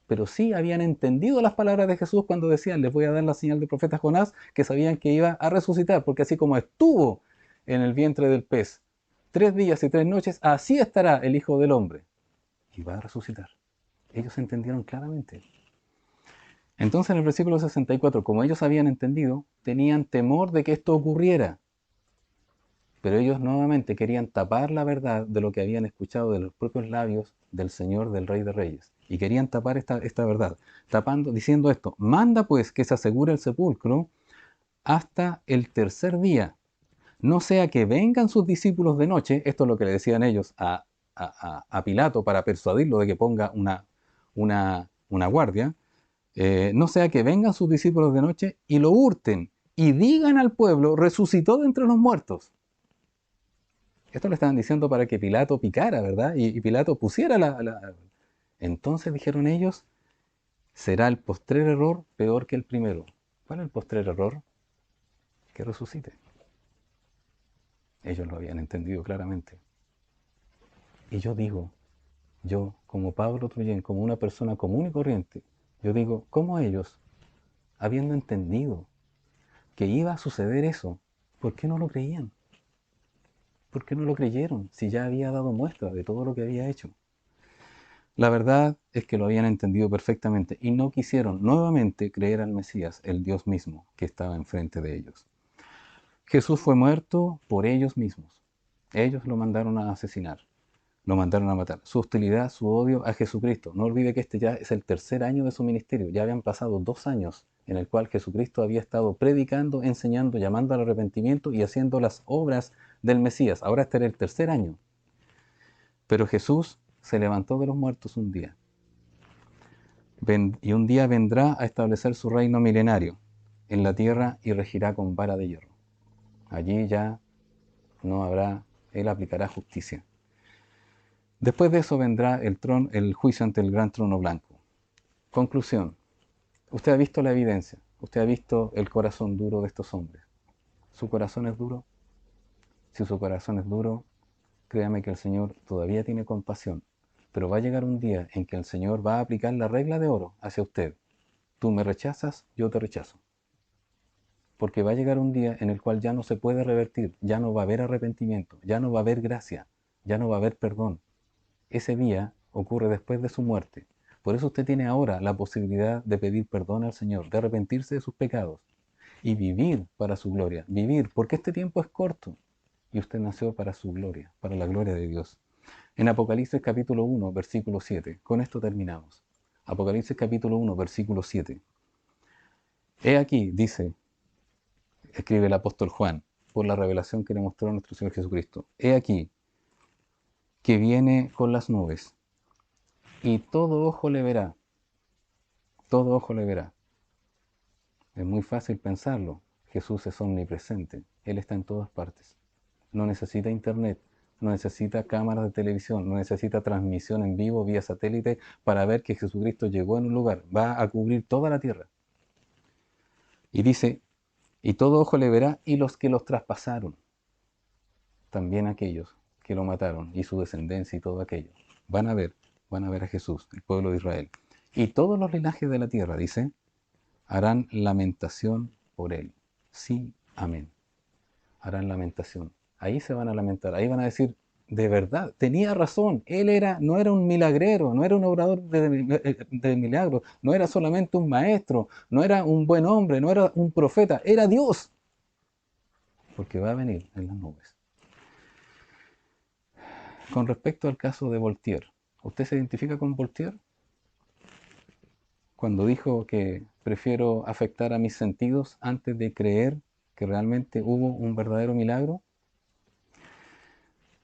pero sí habían entendido las palabras de Jesús cuando decían, les voy a dar la señal del profeta Jonás, que sabían que iba a resucitar, porque así como estuvo en el vientre del pez 3 días y 3 noches, así estará el Hijo del Hombre y va a resucitar. Ellos entendieron claramente. Entonces en el versículo 64, como ellos habían entendido, tenían temor de que esto ocurriera. Pero ellos nuevamente querían tapar la verdad de lo que habían escuchado de los propios labios del Señor, del Rey de Reyes. Y querían tapar esta verdad, diciendo esto, manda pues que se asegure el sepulcro hasta el tercer día. No sea que vengan sus discípulos de noche, esto es lo que le decían ellos a Pilato para persuadirlo de que ponga una guardia, no sea que vengan sus discípulos de noche y lo hurten y digan al pueblo, resucitó de entre los muertos. Esto lo estaban diciendo para que Pilato picara, ¿verdad? Y Pilato pusiera Entonces dijeron ellos, será el postrer error peor que el primero. ¿Cuál es el postrer error? Que resucite. Ellos lo habían entendido claramente. Y yo digo, yo como Pablo Truyen, como una persona común y corriente, yo digo, ¿cómo ellos, habiendo entendido que iba a suceder eso, por qué no lo creían? ¿Por qué no lo creyeron si ya había dado muestra de todo lo que había hecho? La verdad es que lo habían entendido perfectamente y no quisieron nuevamente creer al Mesías, el Dios mismo que estaba enfrente de ellos. Jesús fue muerto por ellos mismos. Ellos lo mandaron a asesinar, lo mandaron a matar. Su hostilidad, su odio a Jesucristo. No olvide que este ya es el tercer año de su ministerio. Ya habían pasado 2 años en el cual Jesucristo había estado predicando, enseñando, llamando al arrepentimiento y haciendo las obras del Mesías. Ahora este era el tercer año. Pero Jesús se levantó de los muertos un día. Y un día vendrá a establecer su reino milenario en la tierra y regirá con vara de hierro. Allí ya no habrá, Él aplicará justicia. Después de eso vendrá el juicio ante el gran trono blanco. Conclusión. Usted ha visto la evidencia. Usted ha visto el corazón duro de estos hombres. ¿Su corazón es duro? Si su corazón es duro, créame que el Señor todavía tiene compasión. Pero va a llegar un día en que el Señor va a aplicar la regla de oro hacia usted. Tú me rechazas, yo te rechazo. Porque va a llegar un día en el cual ya no se puede revertir, ya no va a haber arrepentimiento, ya no va a haber gracia, ya no va a haber perdón. Ese día ocurre después de su muerte. Por eso usted tiene ahora la posibilidad de pedir perdón al Señor, de arrepentirse de sus pecados y vivir para su gloria. Vivir, porque este tiempo es corto y usted nació para su gloria, para la gloria de Dios. En Apocalipsis capítulo 1, versículo 7. Con esto terminamos. Apocalipsis capítulo 1, versículo 7. He aquí, dice, escribe el apóstol Juan, por la revelación que le mostró a nuestro Señor Jesucristo. He aquí, que viene con las nubes, y todo ojo le verá, todo ojo le verá. Es muy fácil pensarlo. Jesús es omnipresente, Él está en todas partes. No necesita internet, no necesita cámaras de televisión, no necesita transmisión en vivo vía satélite para ver que Jesucristo llegó en un lugar. Va a cubrir toda la tierra. Y dice, y todo ojo le verá, y los que los traspasaron, también aquellos que lo mataron, y su descendencia y todo aquello, van a ver a Jesús, el pueblo de Israel. Y todos los linajes de la tierra, dice, harán lamentación por él. Sí, amén. Harán lamentación. Ahí se van a lamentar, ahí van a decir, de verdad, tenía razón, no era un milagrero, no era un obrador de milagros, no era solamente un maestro, no era un buen hombre, no era un profeta, era Dios. Porque va a venir en las nubes. Con respecto al caso de Voltaire, ¿usted se identifica con Voltaire? Cuando dijo que prefiero afectar a mis sentidos antes de creer que realmente hubo un verdadero milagro.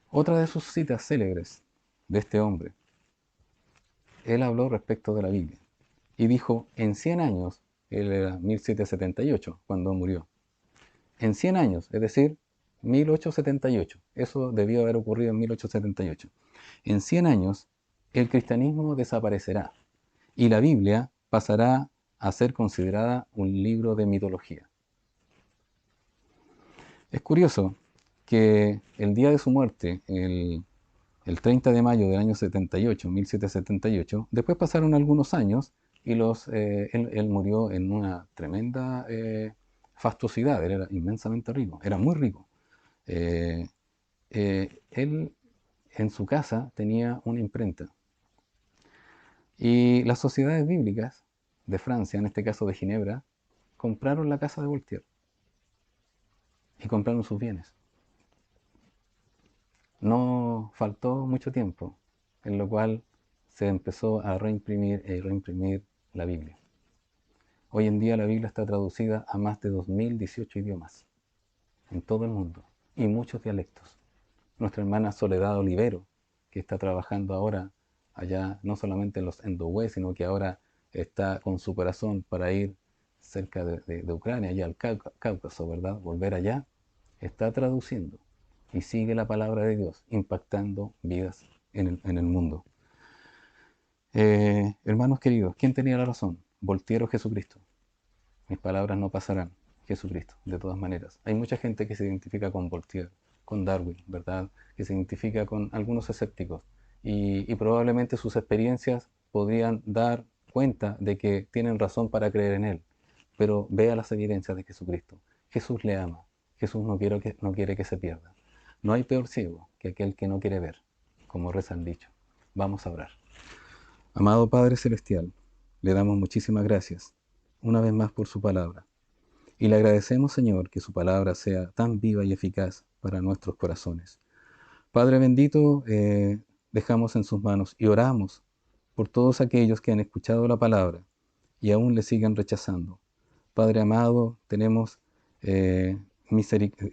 Otra de sus citas célebres de este hombre, él habló respecto de la Biblia y dijo, en 100 años, él era 1778 cuando murió, en 100 años, es decir, 1878, eso debió haber ocurrido en 1878, en 100 años el cristianismo desaparecerá y la Biblia pasará a ser considerada un libro de mitología. Es curioso que el día de su muerte, el 30 de mayo del año 78, 1778, después pasaron algunos años y él murió en una tremenda fastuosidad, él era inmensamente rico, era muy rico. Él en su casa tenía una imprenta y las sociedades bíblicas de Francia, en este caso de Ginebra, compraron la casa de Voltaire y compraron sus bienes. No faltó mucho tiempo, en lo cual se empezó a reimprimir y reimprimir la Biblia. Hoy en día la Biblia está traducida a más de 2018 idiomas en todo el mundo y muchos dialectos. Nuestra hermana Soledad Olivero, que está trabajando ahora allá, no solamente en los Endowee, sino que ahora está con su corazón para ir cerca de Ucrania, allá al Cáucaso, ¿verdad? Volver allá, está traduciendo y sigue la palabra de Dios, impactando vidas en el mundo. Hermanos queridos, ¿quién tenía la razón? ¿Voltaire o Jesucristo? Mis palabras no pasarán. Jesucristo, de todas maneras. Hay mucha gente que se identifica con Voltaire, con Darwin, ¿verdad? Que se identifica con algunos escépticos. Y probablemente sus experiencias podrían dar cuenta de que tienen razón para creer en Él. Pero vea las evidencias de Jesucristo. Jesús le ama. Jesús no quiere que se pierda. No hay peor ciego que aquel que no quiere ver, como reza el dicho. Vamos a orar. Amado Padre Celestial, le damos muchísimas gracias, una vez más por su palabra. Y le agradecemos, Señor, que su palabra sea tan viva y eficaz para nuestros corazones. Padre bendito, dejamos en sus manos y oramos por todos aquellos que han escuchado la palabra y aún le siguen rechazando. Padre amado, eh,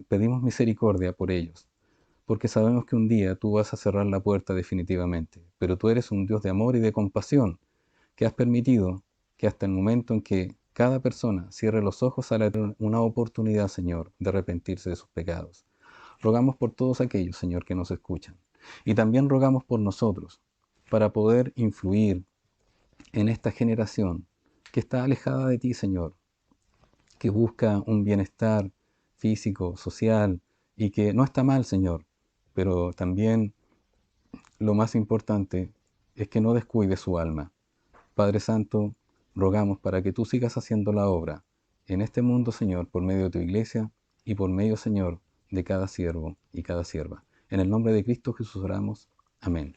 pedimos misericordia por ellos, porque sabemos que un día tú vas a cerrar la puerta definitivamente, pero tú eres un Dios de amor y de compasión, que has permitido que hasta el momento en que cada persona cierre los ojos a una oportunidad, Señor, de arrepentirse de sus pecados. Rogamos por todos aquellos, Señor, que nos escuchan. Y también rogamos por nosotros, para poder influir en esta generación que está alejada de ti, Señor, que busca un bienestar físico, social, y que no está mal, Señor, pero también lo más importante es que no descuide su alma. Padre Santo, rogamos para que tú sigas haciendo la obra en este mundo, Señor, por medio de tu iglesia y por medio, Señor, de cada siervo y cada sierva. En el nombre de Cristo Jesús oramos. Amén.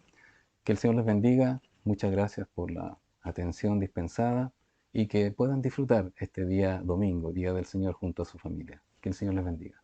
Que el Señor les bendiga. Muchas gracias por la atención dispensada y que puedan disfrutar este día domingo, Día del Señor, junto a su familia. Que el Señor les bendiga.